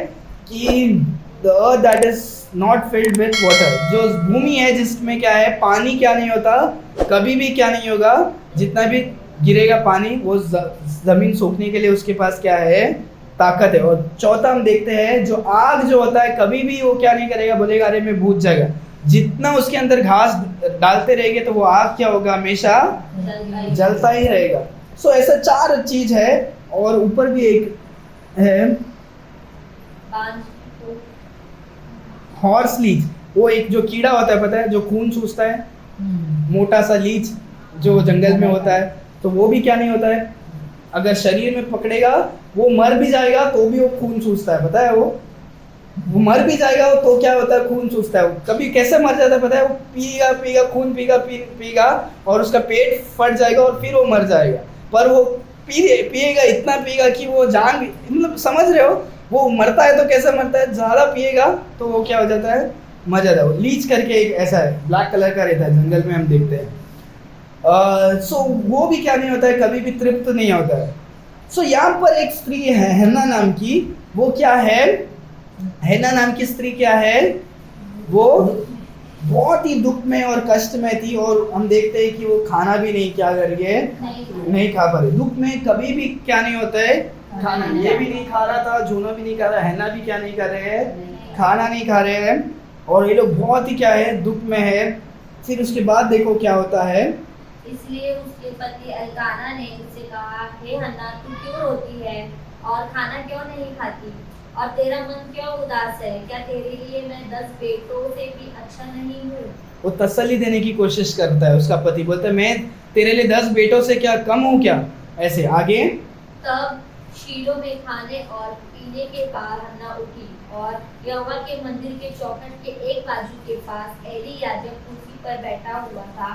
कि the earth that is not filled with water, जो भूमि है जिसमें क्या है पानी क्या नहीं होता, कभी भी क्या नहीं होगा, जितना भी गिरेगा पानी वो जमीन सोखने के लिए उसके पास क्या है, ताकत है। और चौथा हम देखते हैं जो आग जो होता है कभी भी वो क्या नहीं करेगा, बोलेगा अरे मैं बुझ जाएगा, जितना उसके अंदर घास डालते रहेंगे तो वो आग क्या होगा, हमेशा जलता ही रहेगा। सो ऐसा 4 चीज है। और ऊपर भी एक है हॉर्स लीच, वो एक जो कीड़ा होता है पता है, जो खून चूसता है, मोटा सा लीच जो जंगल में होता है, तो वो भी क्या नहीं होता है, अगर शरीर में पकड़ेगा वो मर भी जाएगा तो भी वो खून चूसता है, पता है वो मर भी जाएगा तो क्या होता है, खून चूसता है। वो कभी कैसे मर जाता है पता है, वो पीगा खून पीगा और उसका पेट फट जाएगा और फिर वो मर जाएगा। पर वो पिएगा, इतना पिएगा कि वो जान, मतलब समझ रहे हो, वो मरता है तो कैसे मरता है, ज़्यादा पिएगा तो वो क्या हो जाता है, मर जाता है। वो लीच करके एक ऐसा है, ब्लैक कलर का रहता है, जंगल में हम देखते हैं। सो वो भी क्या नहीं होता है, कभी भी तृप्त नहीं होता है। सो यहाँ पर एक स्त्री है हन्ना नाम की, वो क्या है, हन्ना नाम की स्त्री क्या है, वो बहुत ही दुख में और कष्ट में थी। और हम देखते हैं कि वो खाना भी नहीं क्या करिए, नहीं खा पा रही। दुख में कभी भी क्या नहीं होता है, खाना। ये भी नहीं खा रहा था, जूनो भी नहीं खा रहा, हन्ना भी क्या नहीं कर रहे हैं, खाना नहीं खा रहे हैं। और ये लोग बहुत ही क्या है, दुख में है। फिर उसके बाद देखो क्या होता है, इसलिए उसके पति एल्काना ने उससे कहा, हे हन्ना, तू क्यों रोती है और खाना क्यों नहीं खाती और तेरा मन क्यों उदास है? क्या तेरे लिए मैं 10 बेटों से भी अच्छा नहीं हूँ? वो तसल्ली देने की कोशिश करता है। उसका पति बोलता है मैं तेरे लिए 10 बेटों से क्या कम हूँ क्या? ऐसे आगे तब शीलो में खाने और पीने के बाद हन्ना उठी और यहोवा के मंदिर के चौखट के एक बाजू के पास एली याजक कुर्सी पर बैठा हुआ था।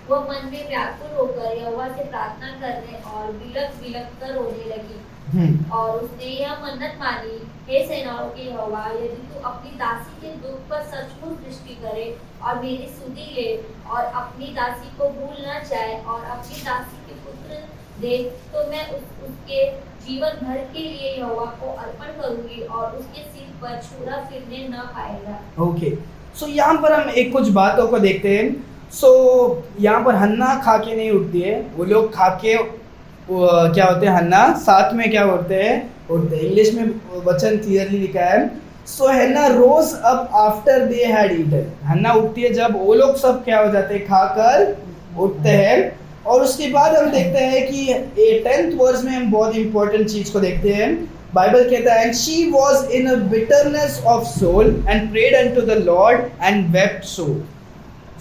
वह मन में व्याकुल होकर यहोवा से प्रार्थना करने और बिलख कर रोने लगी। और उसने यह मन्नत मानी, हे सेनाओं के यहोवा, यदि तू अपनी दासी के दुख पर सचमुच दृष्टि करे और मेरी सुधि ले और अपनी दासी को भूल न जाए और अपनी दासी के पुत्र दे, तो मैं उसके जीवन भर के लिए यहोवा को अर्पण करूंगी और उसके सिर पर छुरा फिरने न पाएगा। ओके, सो यहाँ पर हम एक कुछ बातों को देखते हैं। सो यहाँ पर हन्ना खा के नहीं उठती है, वो लोग खा के क्या होते हैं, हन्ना साथ में क्या होते हैं, उठते हैं। इंग्लिश में वचन क्लियरली लिखा है, so Hannah rose up after they had eaten. Hannah उठती है जब वो लोग सब क्या हो जाते हैं, खाकर उठते हैं। और उसके बाद हम देखते हैं कि 10th वर्स में हम बहुत इंपॉर्टेंट चीज को देखते हैं। बाइबल कहता है, she was in a bitterness of soul and prayed unto the Lord and wept sore.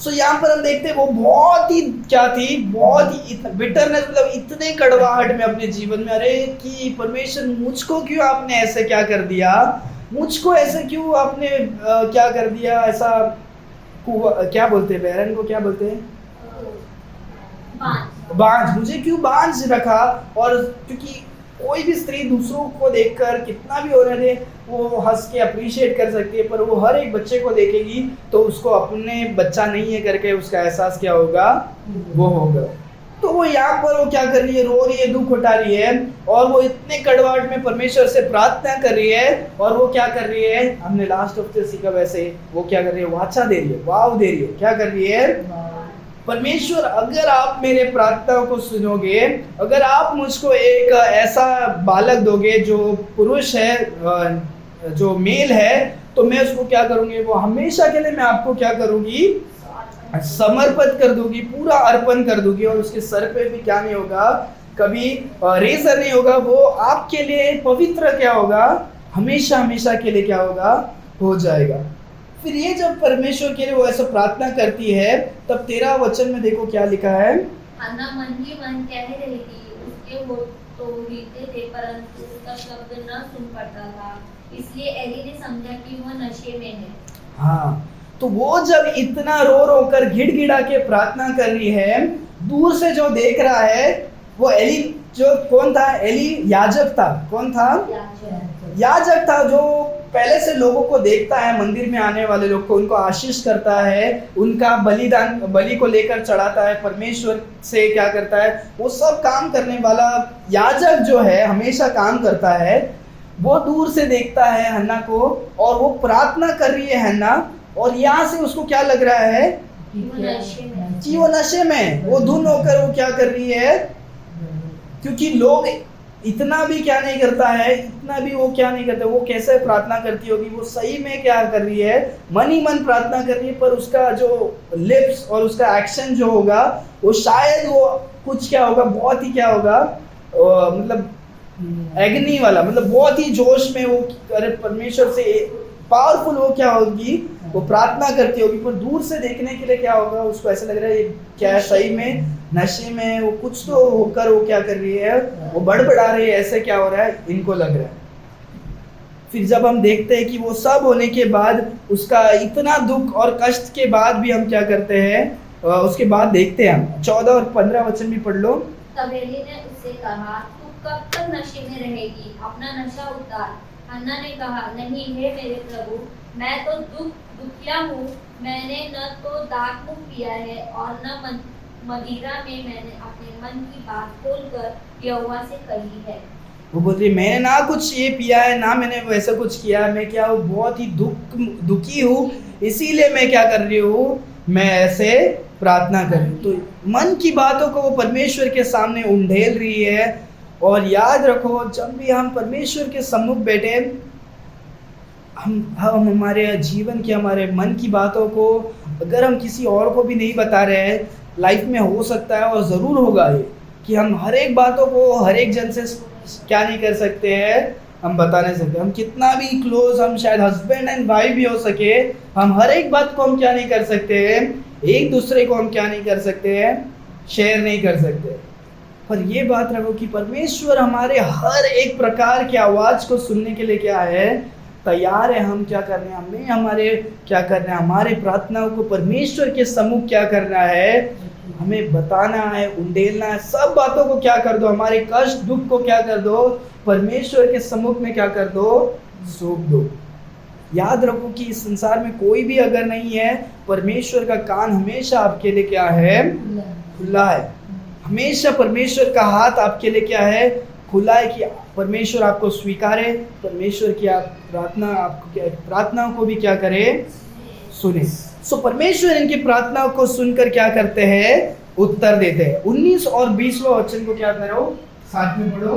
So यहाँ पर हम देखते हैं वो बहुत ही क्या थी, बहुत ही बिटरनेस, मतलब इतने कड़वाहट में अपने जीवन में, अरे कि परमेश्वर मुझको क्यों आपने ऐसे क्या कर दिया, मुझको ऐसे क्यों आपने क्या कर दिया, ऐसा क्या बोलते हैं, बैरन को क्या बोलते हैं, बांझ, मुझे क्यों बांझ रखा। और क्योंकि कोई भी स्त्री दूसरों को देखकर कितना भी होने दे, वो हंस के अप्रिशिएट कर सकती है, पर वो हर एक बच्चे को देखेगी तो उसको अपने बच्चा नहीं है करके उसका एहसास क्या होगा, वो होगा। तो वो यहाँ पर वो क्या कर रही है, रो रही है, दुख उठा रही है, और वो इतने कड़वाहट में परमेश्वर से प्रार्थना कर रही है। और वो क्या कर रही है, हमने लास्ट हफ्ते सीखा वैसे, वो क्या कर रही है, वाचा दे रही है, वाव दे रही है। क्या कर रही है, परमेश्वर अगर आप मेरे प्रार्थनाओं को सुनोगे, अगर आप मुझको एक ऐसा बालक दोगे जो पुरुष है, जो मेल है, तो मैं उसको क्या करूंगी, वो हमेशा के लिए मैं आपको क्या करूंगी, समर्पित कर दूंगी, पूरा अर्पण कर दूंगी। और उसके सर पे भी क्या नहीं होगा, कभी रेजर नहीं होगा, वो आपके लिए पवित्र क्या होगा, हमेशा हमेशा के लिए क्या होगा, हो जाएगा। फिर ये जब परमेश्वर के लिए वो ऐसा प्रार्थना करती है, तब 13 वचन में देखो क्या लिखा है, हन्ना मन ही मन कह रही थी, उसके होठ तो हीलते थे परंतु उसका शब्द न सुन पड़ता था, इसलिए एली ने समझा कि वह नशे में है। हाँ, तो वो जब इतना रो रो कर गिड़गिड़ा के प्रार्थना कर रही है, दूर से जो देख रहा है वो एली, जो कौन था, एली याजक था। कौन था, याजक था, जो पहले से लोगों को देखता है, मंदिर में आने वाले लोग को, उनको आशीष करता है, उनका बलिदान, बलि को लेकर चढ़ाता है, परमेश्वर से क्या करता है, वो सब काम करने वाला याजक जो है हमेशा काम करता है। वो दूर से देखता है हन्ना को और वो प्रार्थना कर रही है हन्ना, और यहाँ से उसको क्या लग रहा है कि वो नशे में, वो धुन होकर वो क्या कर रही है, क्योंकि लोग इतना भी क्या नहीं करता है, इतना भी वो क्या नहीं करता, वो कैसे प्रार्थना करती होगी, वो सही में क्या कर रही है, मन ही मन प्रार्थना कर रही है, पर उसका जो लिप्स और उसका एक्शन जो होगा वो शायद वो कुछ क्या होगा, बहुत ही क्या होगा, मतलब एग्नी वाला, मतलब बहुत ही जोश में वो अरे परमेश्वर से पावरफुल वो क्या होगी, वो प्रार्थना करती होगी, पर दूर से देखने के लिए क्या होगा, उसको ऐसा लग रहा है ये क्या सही में नशे में वो कुछ तो होकर वो क्या कर रही है, वो बड़बड़ा रही है, ऐसे क्या हो रहा है इनको लग रहा है। फिर जब हम देखते हैं कि वो सब होने के बाद उसका इतना दुख और कष्ट के बाद भी हम क्या करते हैं, उसके बाद देखते हैं हम 14 और 15 वचन भी पढ़ लो। तब एली ने उससे कहा, तू कब तक नशे में रहेगी, अपना नशा उतार। हन्ना ने कहा, नहीं हे मेरे प्रभु, मैं तो दुखिया हूँ, मैंने न तो दाखमुख पिया है और न मदिरा में मैंने अपने मन की बात खोलकर यहोवा से कही है। वो बोल रही मैंने ना कुछ ये पिया है, ना मैंने वैसा कुछ किया है, मैं क्या हूँ बहुत ही दुखी हूँ, इसीलिए मैं क्या कर रही हूँ, मैं ऐसे प्रार्थना कर रही हूँ। तो मन की बातों को वो परमेश्वर के सामने उंडेल रही है। और याद रखो, जब भी हम परमेश्वर के सम्मुख बैठे, हम हमारे जीवन की, हमारे मन की बातों को अगर हम किसी और को भी नहीं बता रहे हैं, लाइफ में हो सकता है और ज़रूर होगा ये कि हम हर एक बातों को हर एक जन से क्या नहीं कर सकते हैं, हम बता नहीं सकते। हम कितना भी क्लोज, हम शायद हस्बैंड एंड वाइफ भी हो सके, हम हर एक बात को हम क्या नहीं कर सकते हैं, एक दूसरे को हम क्या नहीं कर सकते हैं, शेयर नहीं कर सकते। पर ये बात रखो कि परमेश्वर हमारे हर एक प्रकार की आवाज़ को सुनने के लिए क्या है, तैयार है। हम क्या कर रहे हैं, हमें हमारे क्या करना है, हमारे प्रार्थनाओं को परमेश्वर के सम्मुख क्या करना है, हमें बताना है, उंडेलना है। सब बातों को क्या कर दो, हमारे कष्ट दुख को क्या कर दो, परमेश्वर के सम्मुख में क्या कर दो, सौंप दो। याद रखो कि इस संसार में कोई भी अगर नहीं है, परमेश्वर का कान हमेशा आपके लिए क्या है, खुला है। हमेशा परमेश्वर का हाथ आपके लिए क्या है, खुला है कि परमेश्वर आपको स्वीकारे, परमेश्वर की आप प्रार्थनाओं को भी क्या करे, सुने। सो परमेश्वर इनकी प्रार्थनाओं को सुनकर क्या करते हैं, उत्तर देते हैं। 19 और 20वां वचन को क्या करो, साथ में पढ़ो।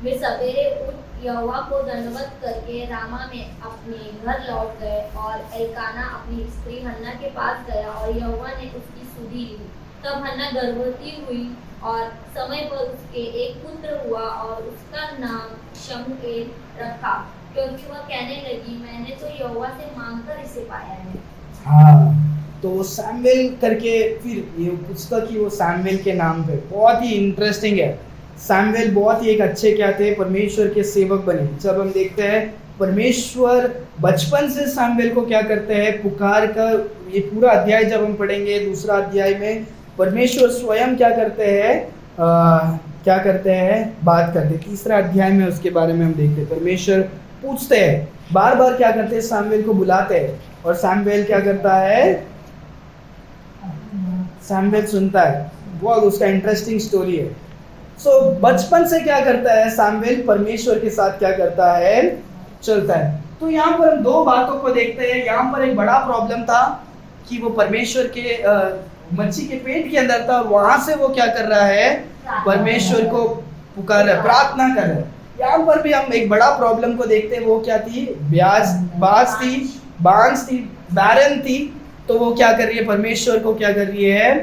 वे सवेरे उठ यहोवा को दंडवत करके रामा में अपने घर लौट गए, और एल्काना अपनी स्त्री हन्ना के पास गया और यहोवा ने उसकी सुधि ली। तब हन्ना गर्भवती हुई और समय पर उसके एक पुत्र हुआ, और उसका नाम शमूएल रखा, क्योंकि वह कहने लगी, मैंने तो यहोवा से मांगकर इसे पाया है। हाँ, तो वो सैमुएल करके, फिर ये पुस्तक ही वो सैमुएल के नाम पे बहुत ही इंटरेस्टिंग है। सैमुएल बहुत ही एक अच्छे क्या थे, परमेश्वर के सेवक बने। जब हम देखते हैं परमेश्वर बचपन से सैमुएल को क्या करते हैं, पुकार कर, ये पूरा अध्याय जब हम पढ़ेंगे, दूसरा अध्याय में परमेश्वर स्वयं क्या करते हैं, क्या करते हैं, बात करते। तीसरा अध्याय में उसके बारे में हम देखते हैं, परमेश्वर पूछते हैं, बार बार क्या करते हैं, सैमुएल को बुलाते हैं, और सैमुएल क्या करता है, सैमुएल सुनता है। बहुत उसका इंटरेस्टिंग स्टोरी है। सो बचपन से क्या करता है सैमुएल, परमेश्वर के साथ क्या करता है, चलता है। तो यहाँ पर हम दो बातों को देखते हैं। यहाँ पर एक बड़ा प्रॉब्लम था कि वो परमेश्वर के मच्छी के पेट के अंदर था, और वहां से वो क्या कर रहा है, परमेश्वर को पुकार रहा है, प्रार्थना कर रहा है। यहाँ पर भी हम एक बड़ा प्रॉब्लम को देखते हैं। वो क्या थी, बांस थी, बैरन थी। तो वो क्या कर रही है, परमेश्वर को क्या कर रही है,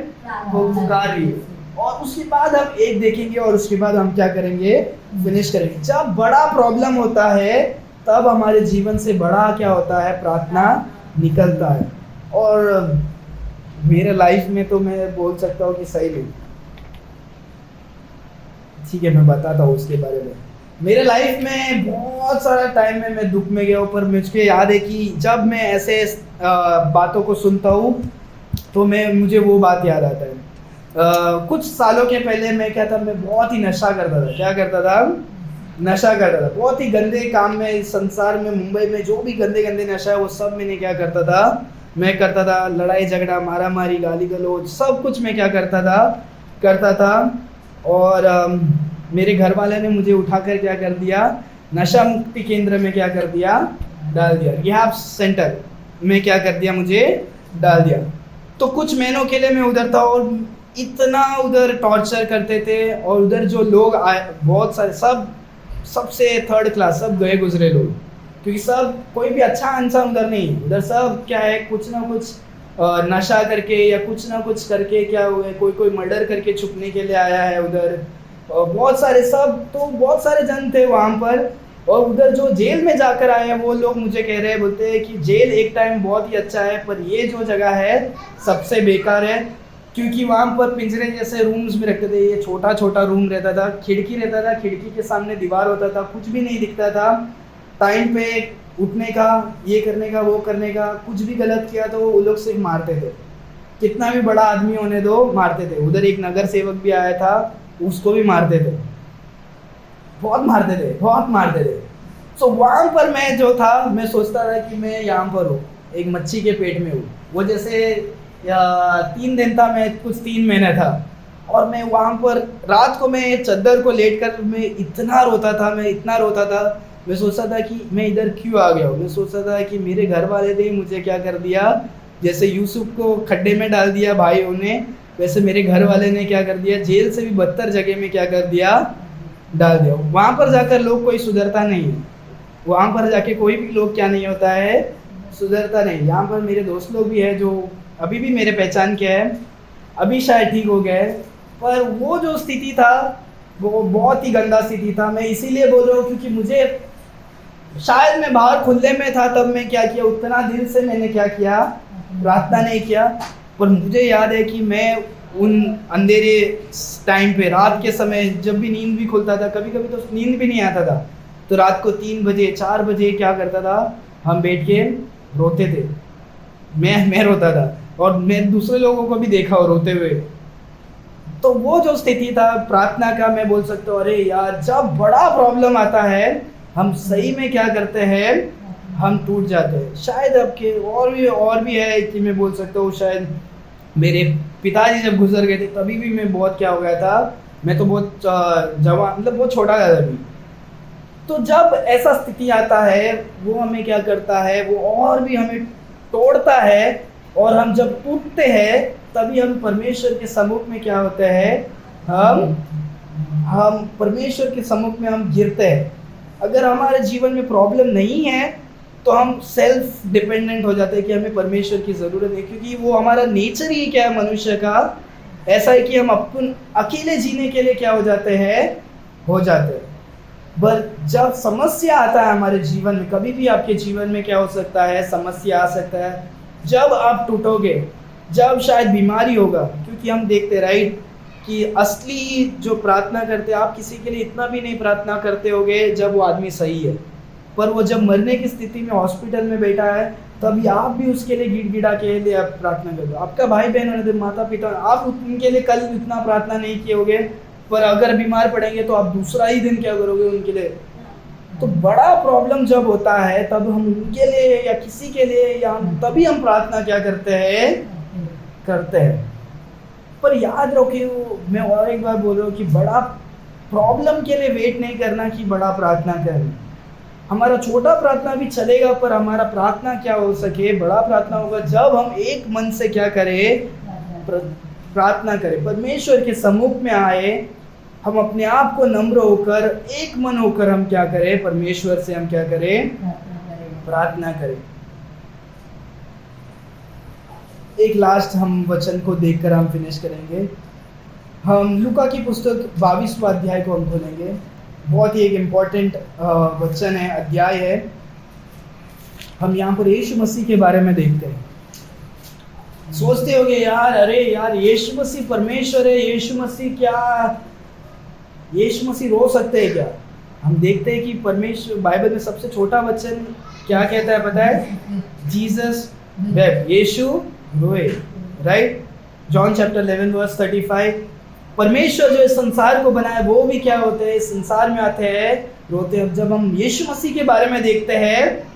वो पुकार रही है। और उसके बाद हम एक देखेंगे, और उसके बाद हम क्या करेंगे, फिनिश करेंगे। जब बड़ा प्रॉब्लम होता है, तब हमारे जीवन से बड़ा क्या होता है, प्रार्थना निकलता है। और मेरे लाइफ में तो मैं बोल सकता हूँ कि सही नहीं, ठीक है, मैं बताता हूँ उसके बारे में। मेरे लाइफ में बहुत सारा टाइम में मैं दुख में गया हूँ, पर मुझे याद है कि जब मैं ऐसे बातों को सुनता हूँ तो मुझे वो बात याद आता है। कुछ सालों के पहले मैं क्या था, मैं बहुत ही नशा करता था। क्या करता था, नशा करता था। बहुत ही गंदे काम में, इस संसार में, मुंबई में जो भी गंदे गंदे नशा है वो सब मैंने क्या करता था, मैं करता था। लड़ाई झगड़ा, मारा मारी, गाली गलौज, सब कुछ मैं क्या करता था। और मेरे घर वाले ने मुझे उठाकर क्या कर दिया, नशा मुक्ति केंद्र में क्या कर दिया, डाल दिया, रिहैब सेंटर में क्या कर दिया, मुझे डाल दिया। तो कुछ महीनों के लिए मैं उधर था और इतना उधर टॉर्चर करते थे, और उधर जो लोग आए बहुत सारे, सबसे थर्ड क्लास, सब गए गुजरे लोग, क्योंकि सब कोई भी अच्छा इंसान उधर नहीं, उधर सब क्या है, कुछ ना कुछ नशा करके या कुछ ना कुछ करके क्या हुए, कोई मर्डर करके छुपने के लिए आया है उधर, बहुत सारे सब, तो बहुत सारे जन थे वहाँ पर। और उधर जो जेल में जाकर आए हैं वो लोग मुझे कह रहे हैं, बोलते हैं कि जेल एक टाइम बहुत ही अच्छा है, पर ये जो जगह है सबसे बेकार है, क्योंकि वहाँ पर पिंजरे जैसे रूम्स में रखते थे, ये छोटा छोटा रूम रहता था, खिड़की रहता था, खिड़की के सामने दीवार होता था, कुछ भी नहीं दिखता था, टाइम पे उठने का, ये करने का, वो करने का, कुछ भी गलत किया तो वो लोग सिर्फ मारते थे, कितना भी बड़ा आदमी होने दो मारते थे। उधर एक नगर सेवक भी आया था, उसको भी मारते थे, बहुत मारते थे। तो वहाँ पर मैं जो था, मैं सोचता था कि मैं यहाँ पर हूँ, एक मच्छी के पेट में हूँ। वो जैसे 3 दिन था, मैं कुछ 3 महीने था, और मैं वहाँ पर रात को मैं चद्दर को लेट कर मैं इतना रोता था, मैं सोचता था कि मैं इधर क्यों आ गया हूँ। मैं सोचता था कि मेरे घर वाले ने मुझे क्या कर दिया, जैसे यूसुफ को खड्डे में डाल दिया भाइयों ने, वैसे मेरे घर वाले ने क्या कर दिया, जेल से भी बदतर जगह में क्या कर दिया, डाल दिया। वहाँ पर जाकर लोग कोई सुधरता नहीं है, वहाँ पर जाके कोई भी लोग क्या नहीं होता है, सुधरता नहीं। यहाँ पर मेरे दोस्त लोग भी हैं जो अभी भी मेरे पहचान के हैं, अभी शायद ठीक हो गए, पर वो जो स्थिति था वो बहुत ही गंदा स्थिति था। मैं इसीलिए बोल रहा हूँ क्योंकि मुझे शायद मैं बाहर खुले में था, तब मैं क्या किया, उतना दिल से मैंने क्या किया, प्रार्थना नहीं किया। पर मुझे याद है कि मैं उन अंधेरे टाइम पे, रात के समय, जब भी नींद भी खुलता था, कभी कभी तो नींद भी नहीं आता था, तो रात को 3 बजे 4 बजे क्या करता था, हम बैठ के रोते थे। मैं रोता था, और मैं दूसरे लोगों को भी देखा और रोते हुए। तो वो जो स्थिति था प्रार्थना का, मैं बोल सकता हूँ, अरे यार, जब बड़ा प्रॉब्लम आता है हम सही में क्या करते हैं, हम टूट जाते हैं। शायद आपके और भी है कि मैं बोल सकता हूँ, शायद मेरे पिताजी जब गुजर गए थे तभी भी मैं बहुत क्या हो गया था, मैं तो बहुत जवान, मतलब बहुत छोटा था तभी। तो जब ऐसा स्थिति आता है वो हमें क्या करता है, वो और भी हमें तोड़ता है, और हम जब टूटते हैं तभी हम परमेश्वर के सम्मुख में क्या होते हैं, हम परमेश्वर के सम्मुख में हम गिरते हैं। अगर हमारे जीवन में प्रॉब्लम नहीं है तो हम सेल्फ डिपेंडेंट हो जाते हैं कि हमें परमेश्वर की ज़रूरत है, क्योंकि वो हमारा नेचर ही क्या है, मनुष्य का ऐसा है कि हम अपन अकेले जीने के लिए क्या हो जाते हैं। पर जब समस्या आता है हमारे जीवन में, कभी भी आपके जीवन में क्या हो सकता है, समस्या आ सकता है, जब आप टूटोगे, जब शायद बीमारी होगा, क्योंकि हम देखते राइट कि असली जो प्रार्थना करते, आप किसी के लिए इतना भी नहीं प्रार्थना करते होगे जब वो आदमी सही है, पर वो जब मरने की स्थिति में हॉस्पिटल में बैठा है तभी आप भी उसके लिए गिड़गिड़ा के लिए आप प्रार्थना करते हो। आपका भाई बहन होने, माता पिता, आप उनके लिए कल इतना प्रार्थना नहीं किए होगे, पर अगर बीमार पड़ेंगे तो आप दूसरा ही दिन क्या करोगे उनके लिए। तो बड़ा प्रॉब्लम जब होता है तब हम उनके लिए या किसी के लिए, या तभी हम प्रार्थना क्या करते हैं। पर याद रखिए, मैं और एक बार बोल रहा हूँ कि बड़ा प्रॉब्लम के लिए वेट नहीं करना कि बड़ा प्रार्थना करें। हमारा छोटा प्रार्थना भी चलेगा, पर हमारा प्रार्थना क्या हो सके, बड़ा प्रार्थना होगा जब हम एक मन से क्या करें, प्रार्थना करें, परमेश्वर के सम्मुख में आए, हम अपने आप को नम्र होकर, एक मन होकर हम क्या करें, परमेश्वर से हम क्या करें, प्रार्थना करें। एक लास्ट हम वचन को देखकर हम फिनिश करेंगे। हम लूका की पुस्तक 22वां अध्याय को हम खोलेंगे। बहुत ही एक इम्पॉर्टेंट वचन है, अध्याय है। हम यहाँ पर यीशु मसीह के बारे में देखते हैं। सोचते होंगे यार, अरे यार, यीशु मसीह परमेश्वर है, यीशु मसीह रो सकते हैं क्या? हम देखते हैं कि परमेश्वर, बाइबल में सबसे छोटा वचन क्या कहता है पता है? जीसस वेप्ट, यीशु रोए, राइट? John chapter 11 verse 35। परमेश्वर जो इस संसार को बनाया वो भी क्या होते हैं, इस संसार में आते हैं, रोते हैं। जब हम यीशु मसीह के बारे में देखते हैं,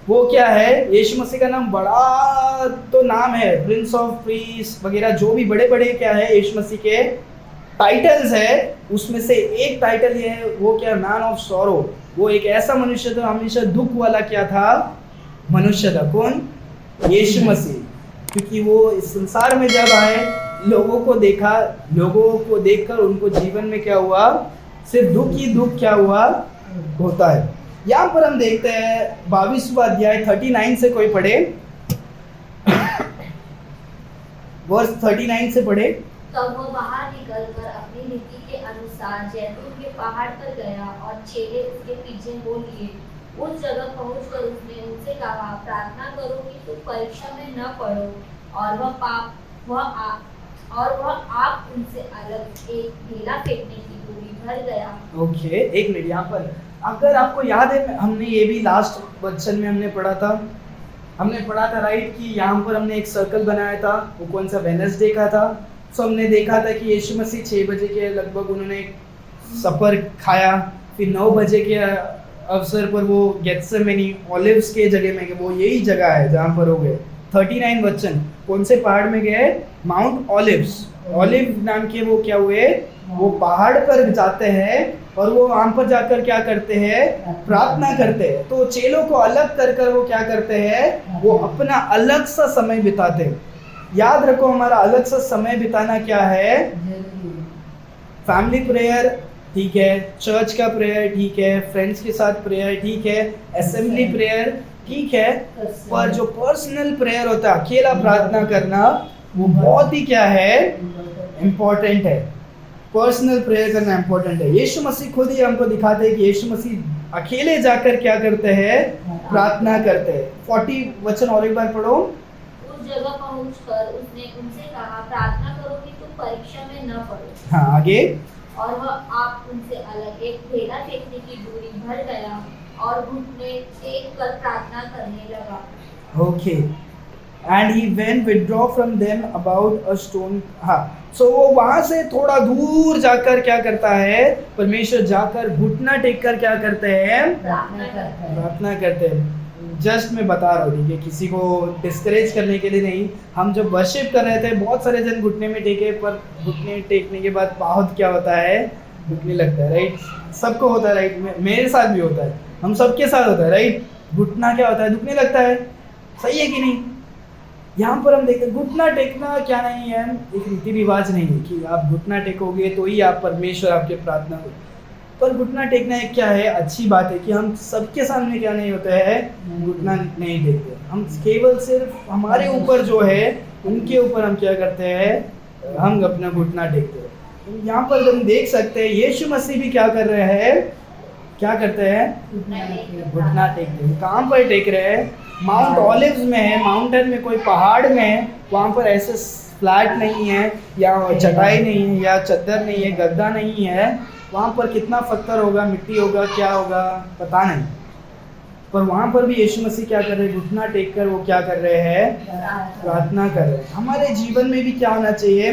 वो क्या है, यीशु मसीह का नाम बड़ा तो नाम है, प्रिंस ऑफ पीस वगैरह, जो भी बड़े बड़े क्या है यीशु मसीह के टाइटल्स है, उसमें से एक टाइटल ये है, वो क्या, मैन ऑफ सॉरो। वो एक ऐसा मनुष्य था, हमेशा दुख वाला क्या था, मनुष्य था। कौन? यीशु मसीह। क्योंकि वो इस संसार में जब आए, लोगों को देखा, लोगों को देखकर उनको जीवन में क्या हुआ, सिर्फ दुख ही दुख क्या हुआ, होता है। यहाँ पर हम देखते हैं 22वां अध्याय 39 से कोई पढ़े, वर्स 39 से पढ़े। तब वो बाहर निकलकर अपनी रीति के अनुसार जैतून के पहाड़ पर गया और चेले उसके पीछे हो लिए। उस जगह पहुंचकर उसने उनसे कहा, प्रार्थना करो कि तुम परीक्षा में न पड़ो। और वह आप उनसे अलग एक ढेला फेंकने की दूरी भर गया। ओके, एक मिनट। यहाँ पर अगर आपको याद है, हमने ये भी लास्ट वचन में हमने पढ़ा था, राइट, कि यहाँ पर हमने एक सर्कल बनाया था। वो कौन सा, वेडनेसडे का था। सो हमने देखा था कि यीशु मसीह 6 बजे के लगभग उन्होंने सफर खाया, फिर 9 बजे के अवसर पर वो गेत्सेमनी ऑलिव्स के जगह में गए। वो यही जगह है जहाँ पर हो गए 39 वचन। कौन से पहाड़ में गए? Mount olives. ऑलिव नाम के वो क्या हुए, वो पहाड़ पर जाते हैं और वो वहां पर जाकर क्या करते हैं, प्रार्थना करते हैं। तो चेलों को अलग कर वो क्या करते हैं, वो अपना अलग सा समय बिताते हैं। याद रखो, हमारा अलग सा समय बिताना क्या है, फैमिली प्रेयर ठीक है, चर्च का प्रेयर ठीक है, फ्रेंड्स के साथ प्रेयर ठीक है, असेंबली प्रेयर ठीक है, पर जो पर्सनल प्रेयर होता है, अकेला प्रार्थना करना, वो बहुत ही क्या है, इम्पोर्टेंट है। पर्सनल प्रेयर करना इम्पोर्टेंट है। यीशु मसीह खुद ही हमको दिखाते हैं कि यीशु मसीह अकेले जाकर क्या करते हैं, प्रार्थना करते हैं। 40 वचन और एक बार पढ़ो। उस जगह पहुंचकर उसने उनसे कहा, प्रार्थना करो कि तुम परीक्षा में न पड़ो। हाँ, आगे। और वह आप उनसे अलग एक ढेला फेंकने की दूरी भर गया और घुटने टेक कर प्रार्थना करने लगा। Okay, and he went withdraw from them about a stone. हाँ, सो वो वहां से थोड़ा दूर जाकर क्या करता है, परमेश्वर जाकर घुटना टेक कर क्या करते हैं, प्रार्थना करते हैं। जस्ट मैं बता रहा हूँ, ठीक है, किसी को डिस्करेज करने के लिए नहीं। हम जब वर्शिप कर रहे थे, बहुत सारे जन घुटने में टेके, पर घुटने टेकने के बाद बहुत क्या होता है, दुखने लगता है, राइट। सबको होता है, राइट, मेरे साथ भी होता है, हम सबके साथ होता है, राइट। घुटना क्या होता है, दुखने लगता है, सही है कि नहीं। यहाँ पर हम देखते हैं घुटना टेकना क्या नहीं है, एक रीति रिवाज नहीं है कि आप घुटना टेकोगे तो ही आप परमेश्वर आपके प्रार्थना हो। पर घुटना टेकना एक क्या है, अच्छी बात है कि हम सबके सामने क्या नहीं होता है, घुटना नहीं टेकते। हम केवल सिर्फ हमारे ऊपर जो है, उनके ऊपर हम क्या करते हैं, हम अपना घुटना टेकते हैं। तो यहाँ पर हम देख सकते हैं यीशु मसीह भी क्या कर रहे हैं, क्या करते हैं, घुटना टेकते हैं। कहाँ पर टेक रहे हैं, माउंट ऑलिव्स में है, माउंटेन में, कोई पहाड़ में है। वहाँ पर ऐसे फ्लैट नहीं है, या चटाई नहीं है, या चद्दर नहीं है, गद्दा नहीं है। वहाँ पर कितना पत्थर होगा, मिट्टी होगा, क्या होगा पता नहीं। पर वहाँ पर भी यीशु मसीह क्या कर रहे हैं, घुटना टेक कर वो क्या कर रहे हैं, प्रार्थना कर रहे हैं। हमारे जीवन में भी क्या होना चाहिए,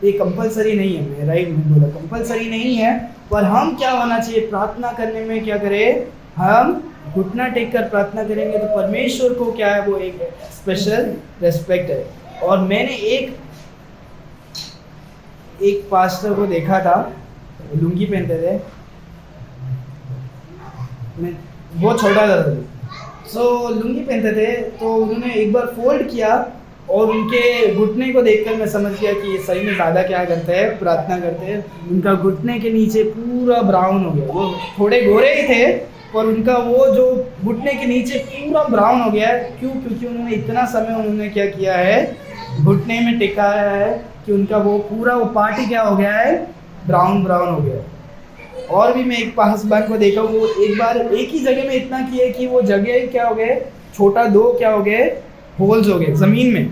ये कंपलसरी नहीं है, मैं राइट में बोला, कंपलसरी नहीं है, पर हम क्या होना चाहिए, प्रार्थना करने में क्या करें, हम घुटना टेक कर प्रार्थना करेंगे तो परमेश्वर को क्या है, वो एक स्पेशल रेस्पेक्ट है। और मैंने एक पास्टर को देखा था, लुंगी पहनते थे, बहुत छोटा था, सो लुंगी पहनते थे, तो उन्होंने एक बार फोल्ड किया और उनके घुटने को देखकर मैं समझ गया कि ये सही में ज़्यादा क्या करते हैं, प्रार्थना करते हैं। उनका घुटने के नीचे पूरा ब्राउन हो गया, वो थोड़े गोरे ही थे पर उनका वो जो घुटने के नीचे पूरा ब्राउन हो गया है। क्यों? क्योंकि उन्होंने इतना समय उन्होंने क्या किया है, घुटने में टिकाया है कि उनका वो पूरा वो पार्ट ही क्या हो गया है, ब्राउन हो गया है। और भी मैं एक पासबान को देखा, वो एक बार एक ही जगह में इतना किए कि वो जगह क्या हो गए, छोटा 2 क्या हो गए, होल्स हो गए ज़मीन में।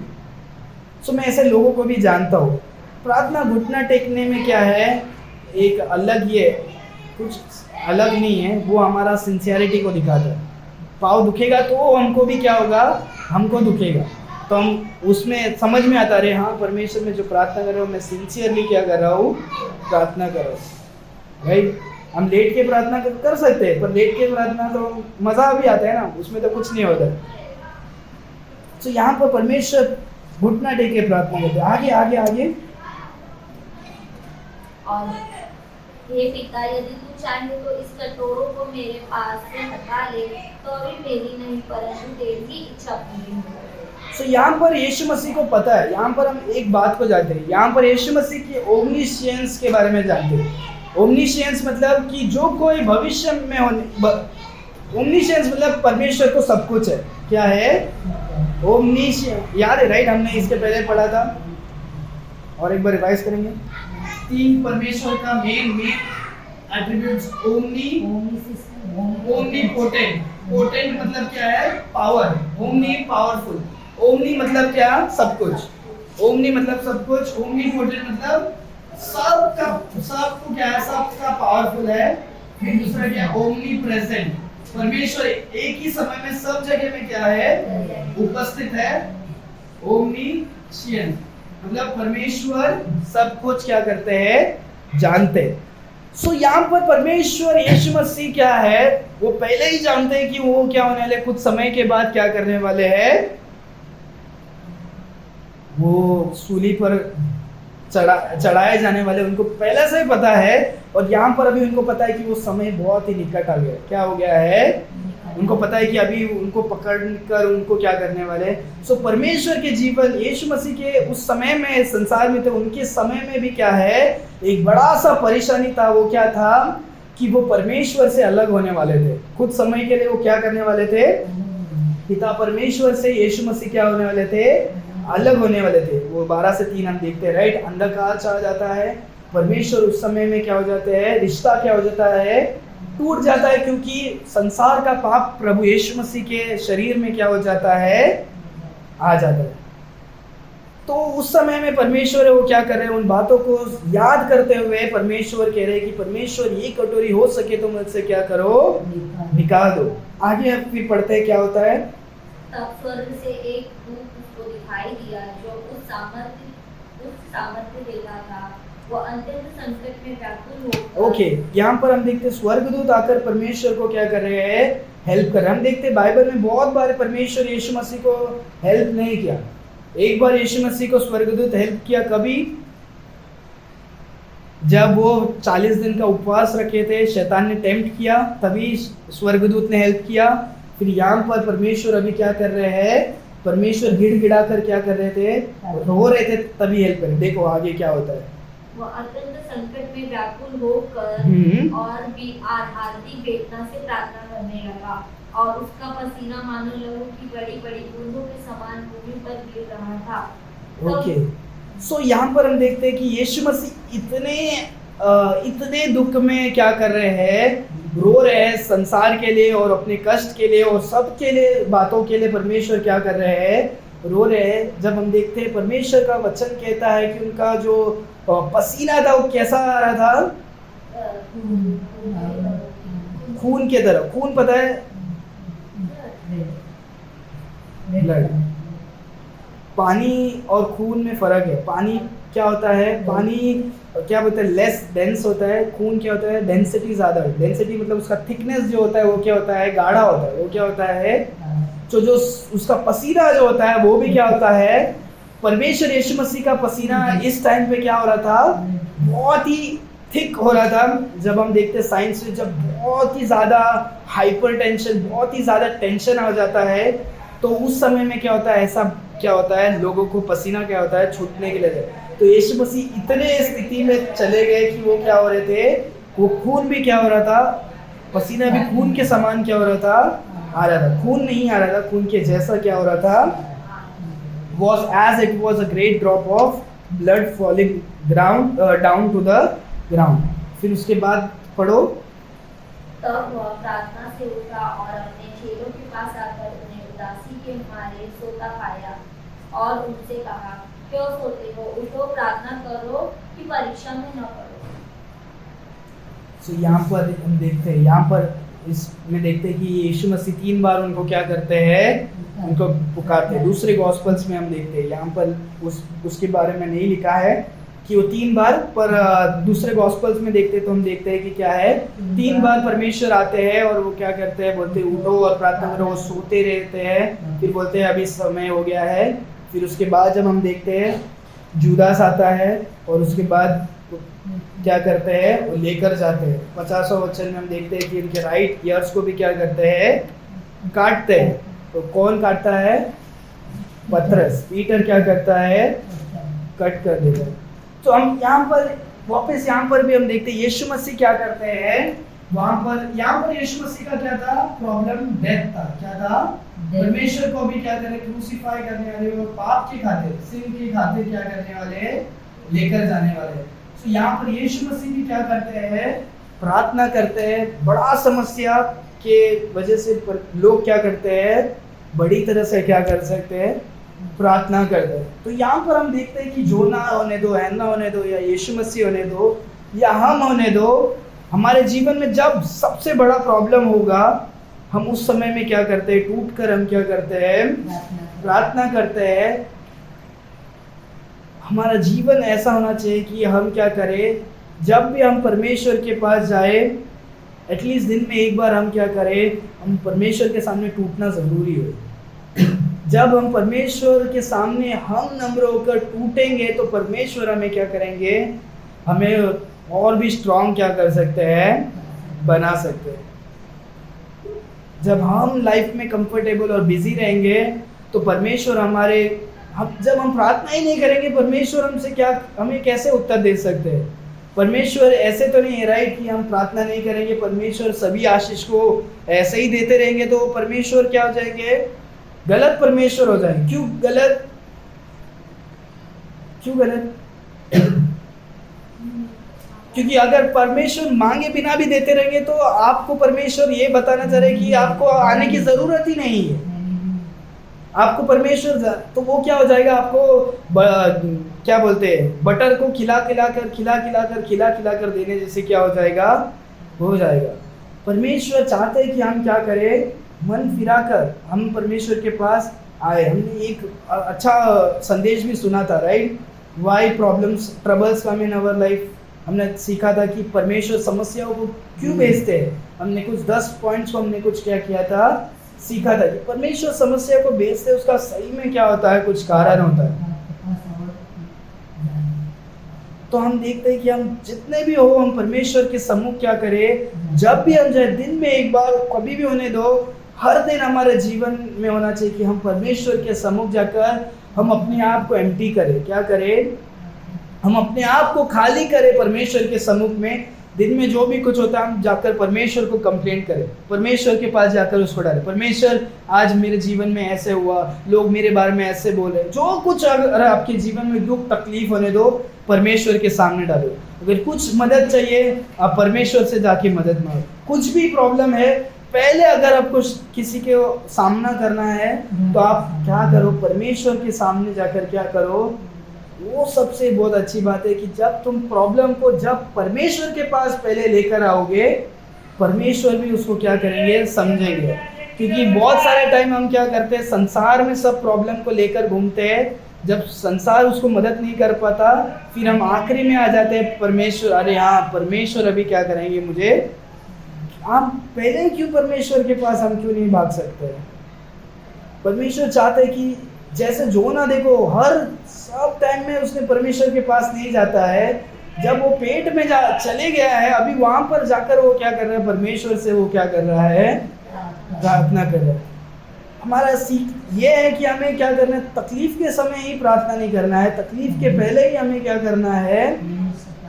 सो मैं ऐसे लोगों को भी जानता हूँ। प्रार्थना घुटना टेकने में क्या है, एक अलग ही है, कुछ अलग नहीं है, वो हमारा सिंसियरिटी को दिखाता है। पाँव दुखेगा तो हमको भी क्या होगा, हमको दुखेगा, तो हम उसमें समझ में आता रहे, हाँ परमेश्वर में जो प्रार्थना कर रहा हूँ मैं सिंसियरली क्या कर रहा हूँ, प्रार्थना कर रहा हूँ, राइट। हम लेट के प्रार्थना कर सकते हैं, पर लेट के प्रार्थना तो मज़ा भी आता है ना, उसमें तो कुछ नहीं होता। तो यहाँ पर परमेश्वर घुटना टेक के प्रार्थना करते हैं। आगे आगे आगे। और हे पिता, यदि तू चाहे तो इस कटोरों को मेरे पास से हटा ले, तो अभी मेरी नहीं परंतु तेरी ही इच्छा पूरी हो। सो यहाँ पर यीशु मसीह को पता है, यहाँ पर हम एक बात को जानते हैं, यहाँ पर यीशु मसीह की ओमनिशियंस के बारे में जानते हैं। ओमनिशियंस मतलब कि जो कोई भविष्य में होने, ओमनिशियंस मतलब परमेश्वर को सब कुछ है। क्या है ओमनिशियंस? याद है राइट, हमने इसके पहले पढ़ा था और एक बार रिवाइज करेंगे। 3 परमेश्वर का मेन एट्रीब्यूट्स, ओमनीपोटेंट। पोटेंट मतलब क्या है? पावर। Omni powerful. ओमनी मतलब क्या? सब कुछ। ओमनी मतलब सब कुछ। ओमनीपोटेंट मतलब सबको क्या है? सबका पावरफुल है। फिर दूसरा क्या? Omni present. परमेश्वर एक ही समय में सब जगह में क्या है? उपस्थित है। ओमनीशियंट मतलब परमेश्वर सब कुछ क्या करते हैं? जानते हैं। सो यहाँ पर परमेश्वर यीशु मसीह क्या है? वो पहले ही जानते हैं कि वो क्या होने वाले, कुछ समय के बाद क्या करने वाले हैं। वो सूली पर चढ़ाए जाने वाले, उनको पहले से ही पता है। और यहाँ पर अभी उनको पता है कि वो समय बहुत ही निकट आ गया। क्या हो गया है? उनको पता है कि अभी उनको पकड़कर उनको क्या करने वाले। सो परमेश्वर के जीवन यीशु मसीह के उस समय में संसार में थे, उनके समय में भी क्या है? एक बड़ा सा परेशानी था। वो क्या था कि वो परमेश्वर से अलग होने वाले थे। कुछ समय के लिए वो क्या करने वाले थे? पिता परमेश्वर से यीशु मसीह क्या होने वाले थे? अलग होने वाले थे। वो 12 से 3 हम देखते हैं राइट। अंधकार छा जाता है, परमेश्वर उस समय में क्या हो जाते हैं? रिश्ता क्या हो जाता है? टूट जाता है, क्योंकि संसार का पाप प्रभु यीशु मसीह के शरीर में क्या हो जाता है? आ जाता है। तो उस समय में परमेश्वर वो क्या कर रहे हैं? उन बातों को याद करते हुए परमेश्वर कह रहे हैं कि परमेश्वर ये कटोरी हो सके तो मुझसे क्या करो? निकाल दो। आगे हम फिर पढ़ते हैं क्या होता है। तब स्वर्ग से एक दूत उसको दिखाई दिया जो उस सामर्थ्य देता था। वो अत्यंत संकट में व्याकुल होकर ओके, यहाँ पर हम देखते हैं स्वर्गदूत आकर परमेश्वर को क्या कर रहे हैं? हेल्प कर रहे हैं। हम देखते हैं बाइबल में बहुत बार परमेश्वर यीशु मसीह को हेल्प नहीं किया। एक बार यीशु मसीह को स्वर्गदूत हेल्प किया, कभी? जब वो 40 दिन का उपवास रखे थे, शैतान ने टेम्प्ट किया, तभी स्वर्गदूत ने हेल्प किया। फिर यहाँ पर परमेश्वर अभी क्या कर रहे हैं? परमेश्वर गिड़गिड़ा कर क्या कर रहे थे? रो रहे थे, तभी हेल्प करें। देखो आगे क्या होता है। वो अत्यंत संकट में व्याकुल होकर और भी हार्दिक वेदना से प्रार्थना करने लगा, और उसका पसीना मानो लहू की बड़ी बड़ी बूंदों के समान भूमि पर गिर रहा था। ओके, सो यहाँ पर हम देखते हैं कि यीशु मसीह इतने दुख में क्या कर रहे हैं? रो रहे हैं संसार के लिए और अपने कष्ट के लिए और सब के लिए, बातों के लिए परमेश्वर क्या कर रहे हैं? रो रहे हैं। जब हम देखते हैं परमेश्वर का वचन कहता है कि उनका जो पसीना था वो कैसा आ रहा था? खून के तरह। खून पता है? ब्लड। पानी और खून में फर्क है। पानी क्या होता है? पानी क्या बोलते हैं? लेस डेंस होता है। खून क्या होता है? डेंसिटी ज़्यादा है। डेंसिटी मतलब उसका थिकनेस जो होता है वो क्या होता है? गाढ़ा होता है। वो क्या होता है? तो जो उसका पसीना जो होता है वो भी क्या होता है? परमेश्वर यीशु मसीह का पसीना इस टाइम पे क्या हो रहा था? बहुत ही थिक हो रहा था। जब हम देखते हैं साइंस में, जब बहुत ही ज़्यादा हाइपर टेंशन, बहुत ही ज़्यादा टेंशन आ जाता है, तो उस समय में क्या होता है? ऐसा क्या होता है? लोगों को पसीना क्या होता है? छूटने के लिए। तो यीशु मसीह इतने स्थिति में चले गए कि वो क्या हो रहे थे? वो खून भी क्या हो रहा था? पसीना भी खून के समान क्या हो रहा था? आ रहा था। खून नहीं आ रहा था, खून के जैसा क्या हो रहा था? Was as it was a great drop of blood falling down to the ground. फिर उसके बाद पढ़ो। तब वह प्रार्थना से उठा और अपने चेलों के पास आकर उन्हें उदासी के मारे सोता पाया और उनसे कहा, क्यों सोते हो? उठो, प्रार्थना करो कि परीक्षा में न पड़ो। So यहाँ पर हम देखते हैं, यहाँ पर इसमें देखते हैं कि यीशु मसीह 3 बार उनको क्या करते हैं? उनको पुकारते हैं। दूसरे गॉस्पेल्स में हम देखते हैं, यहाँ पर उसके बारे में नहीं लिखा है कि वो 3 बार, पर दूसरे गॉस्पेल्स में देखते हैं तो हम देखते हैं कि क्या है? 3 बार परमेश्वर आते हैं और वो क्या करते हैं? बोलते हैं उठो और प्रार्थना करो। वो सोते रहते हैं, फिर बोलते हैं अभी समय हो गया है। फिर उसके बाद जब हम देखते हैं जूदास आता है और उसके बाद क्या करते हैं, वो लेकर जाते हैं। 50वां वचन में हम देखते हैं कि उनके राइट ईयर्स को भी क्या करते हैं, काटते हैं। तो कौन काटता है, पतरस। पीटर क्या करता है, कट कर देता है। तो हम यहाँ पर वापस यहाँ पर भी हम देखते हैं यीशु मसीह क्या करते हैं, वहां पर यहाँ पर यीशु मसीह का क्या था प्रॉब्लम, डेथ था। क्या था, परमेश्वर को भी क्या करे, क्रूसीफाई करने वाले और पाप के खातिर, सिन के खातिर क्या करने वाले, लेकर जाने वाले। तो यहाँ पर यीशु मसीह भी क्या करते हैं, प्रार्थना करते हैं। बड़ा समस्या के वजह से लोग क्या करते हैं, बड़ी तरह से क्या कर सकते हैं, प्रार्थना करते हैं। तो यहाँ पर हम देखते हैं कि जोना होने दो, हैन्ना होने दो, या यीशु मसीह होने दो, या हम होने दो, हमारे जीवन में जब सबसे बड़ा प्रॉब्लम होगा, हम उस समय में क्या करते हैं, टूट कर हम क्या करते हैं, प्रार्थना करते हैं। हमारा जीवन ऐसा होना चाहिए कि हम क्या करें, जब भी हम परमेश्वर के पास जाए, एटलीस्ट दिन में एक बार हम क्या करें, हम परमेश्वर के सामने टूटना ज़रूरी है। जब हम परमेश्वर के सामने हम नम्र होकर टूटेंगे, तो परमेश्वर हमें क्या करेंगे, हमें और भी स्ट्रांग क्या कर सकते हैं, बना सकते हैं। जब हम लाइफ में कंफर्टेबल और बिजी रहेंगे, तो परमेश्वर जब हम प्रार्थना ही नहीं करेंगे, परमेश्वर हमसे क्या, हमें कैसे उत्तर दे सकते हैं। परमेश्वर ऐसे तो नहीं है राइट कि हम प्रार्थना नहीं करेंगे, परमेश्वर सभी आशीष को ऐसे ही देते रहेंगे, तो परमेश्वर क्या हो जाएंगे, गलत परमेश्वर हो जाएंगे। क्यों गलत, क्यों गलत? क्योंकि अगर परमेश्वर मांगे बिना भी देते रहेंगे, तो आपको परमेश्वर ये बताना चाह रहे कि आपको आने की जरूरत ही नहीं है। आपको परमेश्वर, तो वो क्या हो जाएगा, आपको क्या बोलते हैं, बटर को खिला खिला कर देने जैसे क्या हो जाएगा, हो जाएगा। परमेश्वर चाहते हैं कि हम क्या करें, मन फिराकर हम परमेश्वर के पास आए। हमने एक अच्छा संदेश भी सुना था right, why problems troubles come in our life. हमने सीखा था कि परमेश्वर समस्याओं को क्यों भेजते हैं। हमने कुछ 10 पॉइंट्स को हमने कुछ क्या किया था, सीखा था कि परमेश्वर समस्या को भेजते हैं, उसका सही में क्या होता है, कुछ कारण होता है। तो हम देखते हैं कि हम जितने भी हो, हम परमेश्वर के सम्मुख क्या करें, जब भी हम जाए, दिन में एक बार, कभी भी होने दो, हर दिन हमारे जीवन में होना चाहिए कि हम परमेश्वर के सम्मुख जाकर हम अपने आप को एम्प्टी करें। क्या करें, हम अपने आप को खाली करें परमेश्वर के सम्मुख में। दिन में जो भी कुछ होता है, हम जाकर परमेश्वर को कंप्लेंट करें, परमेश्वर के पास जाकर उसको डालें, परमेश्वर आज मेरे जीवन में ऐसे हुआ, लोग मेरे बारे में ऐसे बोले, जो कुछ अगर आपके जीवन में दुख तकलीफ होने दो, परमेश्वर के सामने डालो। अगर कुछ मदद चाहिए, आप परमेश्वर से जाके मदद मांगो। कुछ भी प्रॉब्लम है, पहले अगर आपको किसी के सामना करना है, तो आप क्या करो, परमेश्वर के सामने जाकर क्या करो। वो सबसे बहुत अच्छी बात है कि जब तुम प्रॉब्लम को जब परमेश्वर के पास पहले लेकर आओगे, परमेश्वर भी उसको क्या करेंगे, समझेंगे। क्योंकि बहुत सारे टाइम हम क्या करते हैं, संसार में सब प्रॉब्लम को लेकर घूमते हैं, जब संसार उसको मदद नहीं कर पाता, फिर हम आखिरी में आ जाते हैं परमेश्वर, अरे हाँ परमेश्वर अभी क्या करेंगे मुझे। आप पहले क्यों परमेश्वर के पास हम क्यों नहीं भाग सकते। परमेश्वर चाहते हैं कि जैसे जोना देखो, हर सब टाइम में उसने परमेश्वर के पास नहीं जाता है, जब वो पेट में चले गया है, अभी वहां पर जाकर वो क्या कर रहा है, परमेश्वर से वो क्या कर रहा है, प्रार्थना कर रहा है। हमारा सीख ये है कि हमें क्या करना है, तकलीफ के समय ही प्रार्थना नहीं करना है, तकलीफ के पहले ही हमें क्या करना है,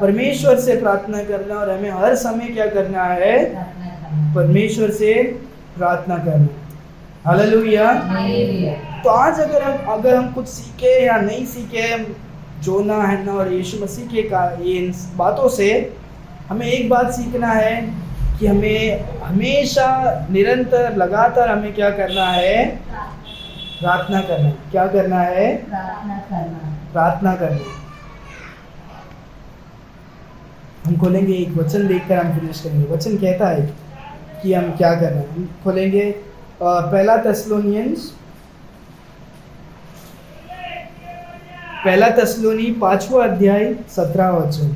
परमेश्वर से प्रार्थना करना। और हमें हर समय क्या करना है, परमेश्वर से प्रार्थना करना। हालेलुया। तो आज अगर हम कुछ सीखे या नहीं सीखे, जोना, हैन्ना और यीशु मसीह के इन बातों से हमें एक बात सीखना है कि हमें हमेशा निरंतर लगातार हमें क्या करना है, प्रार्थना करना। क्या करना है, प्रार्थना करना। हम खोलेंगे एक वचन देखकर हम फिनिश करेंगे। वचन कहता है कि हम क्या करना है। हम खोलेंगे पहला तस्सलोनी 5वां अध्याय 17वां वचन।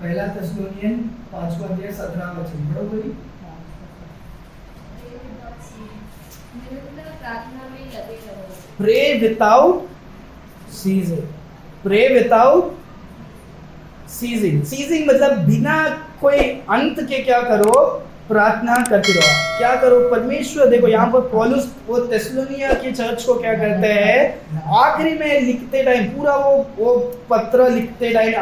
पहला तस्सलोनियन 5वां अध्याय 17वां वचन। पढ़ो कोई। निरंतर प्रार्थना में लगे रहो। Pray without ceasing, pray without ceasing. Ceasing मतलब बिना कोई अंत के क्या करो, प्रार्थना करते रहो। क्या करो, परमेश्वर, देखो यहाँ पर पौलुस वो थिस्सलुनीकियों की चर्च को क्या करते हैं, आखिरी में लिखते टाइम, पूरा वो पत्र लिखते टाइम,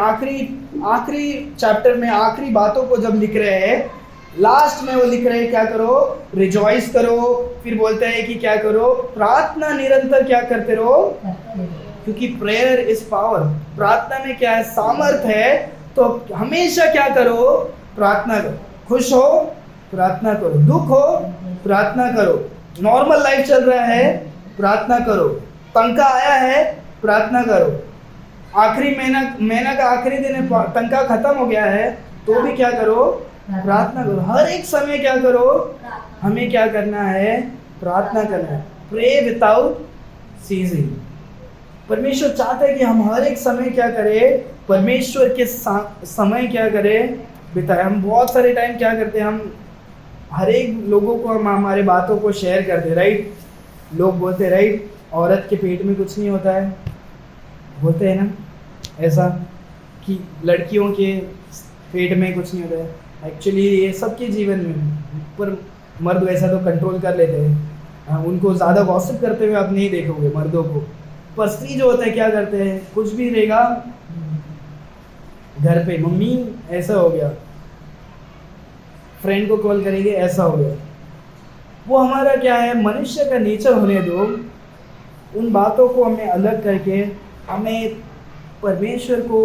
आखिरी चैप्टर में आखिरी बातों को जब लिख रहे हैं, लास्ट में वो लिख रहे हैं क्या करो, रिजॉइस करो। फिर बोलते हैं कि क्या करो, प्रार्थना निरंतर क्या करते रहो, क्योंकि प्रेयर इज पावर। प्रार्थना में क्या है, सामर्थ है। तो हमेशा क्या करो, प्रार्थना करो। खुश हो, प्रार्थना करो। दुख हो, प्रार्थना करो। नॉर्मल लाइफ चल रहा है, प्रार्थना करो। तनख्वाह आया है, प्रार्थना करो। आखिरी महीना का आखिरी दिन है, तनख्वाह खत्म हो गया है, तो भी क्या करो, प्रार्थना करो। हर एक समय क्या करो, हमें क्या करना है, प्रार्थना करना है। Pray without ceasing. परमेश्वर चाहता है कि हम हर एक समय क्या करें, परमेश्वर के समय क्या करें, बिताए। हम बहुत सारे टाइम क्या करते हैं, हम हर एक लोगों को हम हमारे बातों को शेयर करते हैं, राइट। लोग बोलते हैं, राइट, औरत के पेट में कुछ नहीं होता है, बोलते हैं ना ऐसा, कि लड़कियों के पेट में कुछ नहीं होता है। एक्चुअली ये सबके जीवन में, पर मर्द वैसा तो कंट्रोल कर लेते हैं, उनको ज़्यादा गॉसिप करते हुए आप नहीं देखोगे मर्दों को। पर स्त्री जो होता है क्या करते हैं, कुछ भी रहेगा घर पे, मम्मी ऐसा हो गया, फ्रेंड को कॉल करेंगे ऐसा हो गया। वो हमारा क्या है, मनुष्य का नेचर होने दो। उन बातों को हमें अलग करके हमें परमेश्वर को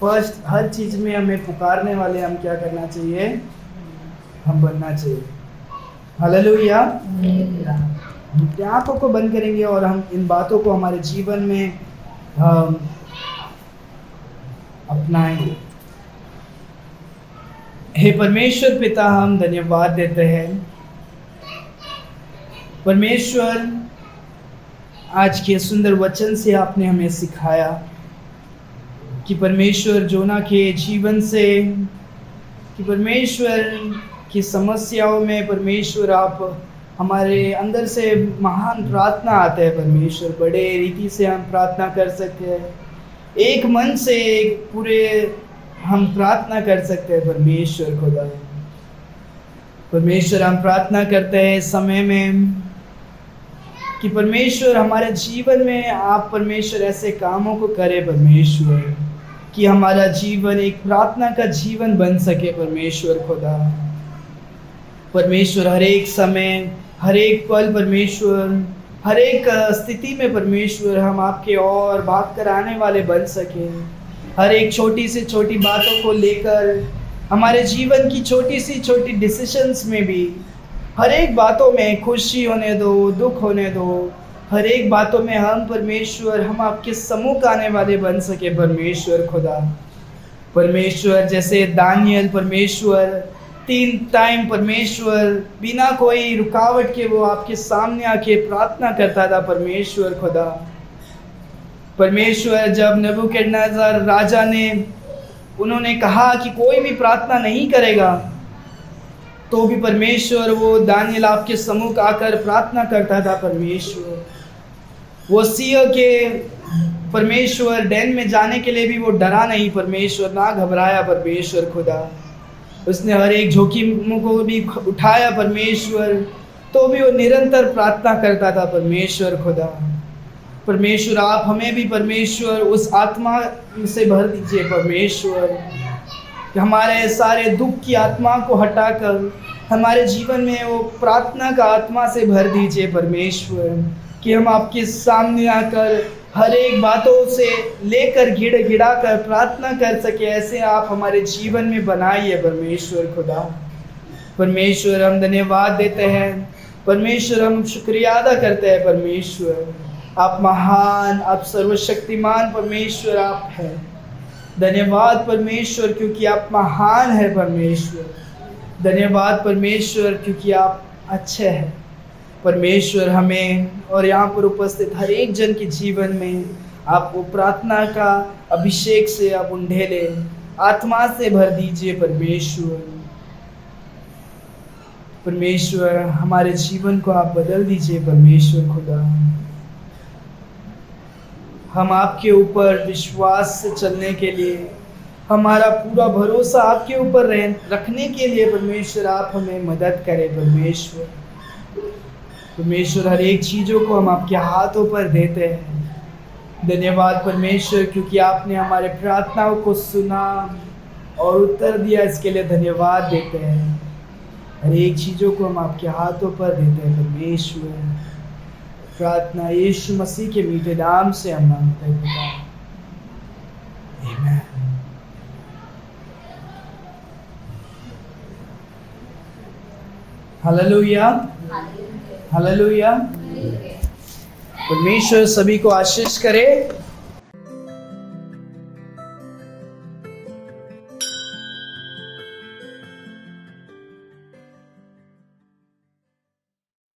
फर्स्ट हर चीज़ में हमें पुकारने वाले हम क्या करना चाहिए, हम बनना चाहिए। हालेलुया। आंखों को बंद करेंगे और हम इन बातों को हमारे जीवन में अपनाएंगे। हे परमेश्वर पिता, हम धन्यवाद देते हैं। परमेश्वर, आज के सुंदर वचन से आपने हमें सिखाया कि परमेश्वर जोना के जीवन से, कि परमेश्वर की समस्याओं में परमेश्वर आप हमारे अंदर से महान प्रार्थना आते हैं। परमेश्वर, बड़े रीति से हम प्रार्थना कर सकते हैं, एक मन से एक पूरे हम प्रार्थना कर सकते हैं। परमेश्वर खुदा, परमेश्वर, हम प्रार्थना करते हैं इस समय में कि परमेश्वर हमारे जीवन में आप परमेश्वर ऐसे कामों को करें परमेश्वर, कि हमारा जीवन एक प्रार्थना का जीवन बन सके। परमेश्वर खुदा, परमेश्वर, हर एक समय, हर एक पल परमेश्वर, हर एक स्थिति में परमेश्वर हम आपके और भाग कर आने वाले बन सके। हर एक छोटी से छोटी बातों को लेकर, हमारे जीवन की छोटी सी छोटी डिसीजंस में भी, हर एक बातों में खुशी होने दो, दुख होने दो, हर एक बातों में हम परमेश्वर, हम आपके सम्मुख आने वाले बन सके। परमेश्वर खुदा, परमेश्वर, जैसे दानियल परमेश्वर 3 टाइम परमेश्वर बिना कोई रुकावट के वो आपके सामने आके प्रार्थना करता था। परमेश्वर खुदा, परमेश्वर, जब नबूकदनेस्सर राजा ने, उन्होंने कहा कि कोई भी प्रार्थना नहीं करेगा, तो भी परमेश्वर वो दानियल आपके सम्मुख आकर प्रार्थना करता था। परमेश्वर, वो सिंह के परमेश्वर डैन में जाने के लिए भी वो डरा नहीं, परमेश्वर ना घबराया। परमेश्वर खुदा, उसने हर एक जोखिम को भी उठाया परमेश्वर, तो भी वो निरंतर प्रार्थना करता था। परमेश्वर खुदा, परमेश्वर, आप हमें भी परमेश्वर उस आत्मा से भर दीजिए। परमेश्वर, कि हमारे सारे दुख की आत्मा को हटाकर हमारे जीवन में वो प्रार्थना का आत्मा से भर दीजिए। परमेश्वर, कि हम आपके सामने आकर हर एक बातों से लेकर गिड़ा कर प्रार्थना कर सके, ऐसे आप हमारे जीवन में बनाइए। परमेश्वर खुदा, परमेश्वर, हम धन्यवाद देते हैं। परमेश्वर, हम शुक्रिया अदा करते हैं। परमेश्वर, आप महान, आप सर्वशक्तिमान परमेश्वर आप हैं। धन्यवाद परमेश्वर, क्योंकि आप महान है। परमेश्वर, धन्यवाद परमेश्वर, क्योंकि आप अच्छे हैं। परमेश्वर, हमें और यहाँ पर उपस्थित हर एक जन के जीवन में आप वो प्रार्थना का अभिषेक से आप उंडेले आत्मा से भर दीजिए। परमेश्वर, परमेश्वर हमारे जीवन को आप बदल दीजिए परमेश्वर खुदा। हम आपके ऊपर विश्वास से चलने के लिए, हमारा पूरा भरोसा आपके ऊपर रखने के लिए परमेश्वर आप हमें मदद करें परमेश्वर। परमेश्वर हर एक चीज़ों को हम आपके हाथों पर देते हैं। धन्यवाद परमेश्वर, क्योंकि आपने हमारे प्रार्थनाओं को सुना और उत्तर दिया, इसके लिए धन्यवाद देते हैं। हर एक चीज़ों को हम आपके हाथों पर देते हैं परमेश्वर। प्रार्थना यीशु मसीह के मीठे नाम से हम मांगते हैं। आमीन। Hallelujah, hallelujah. परमेश्वर सभी को आशीष करे।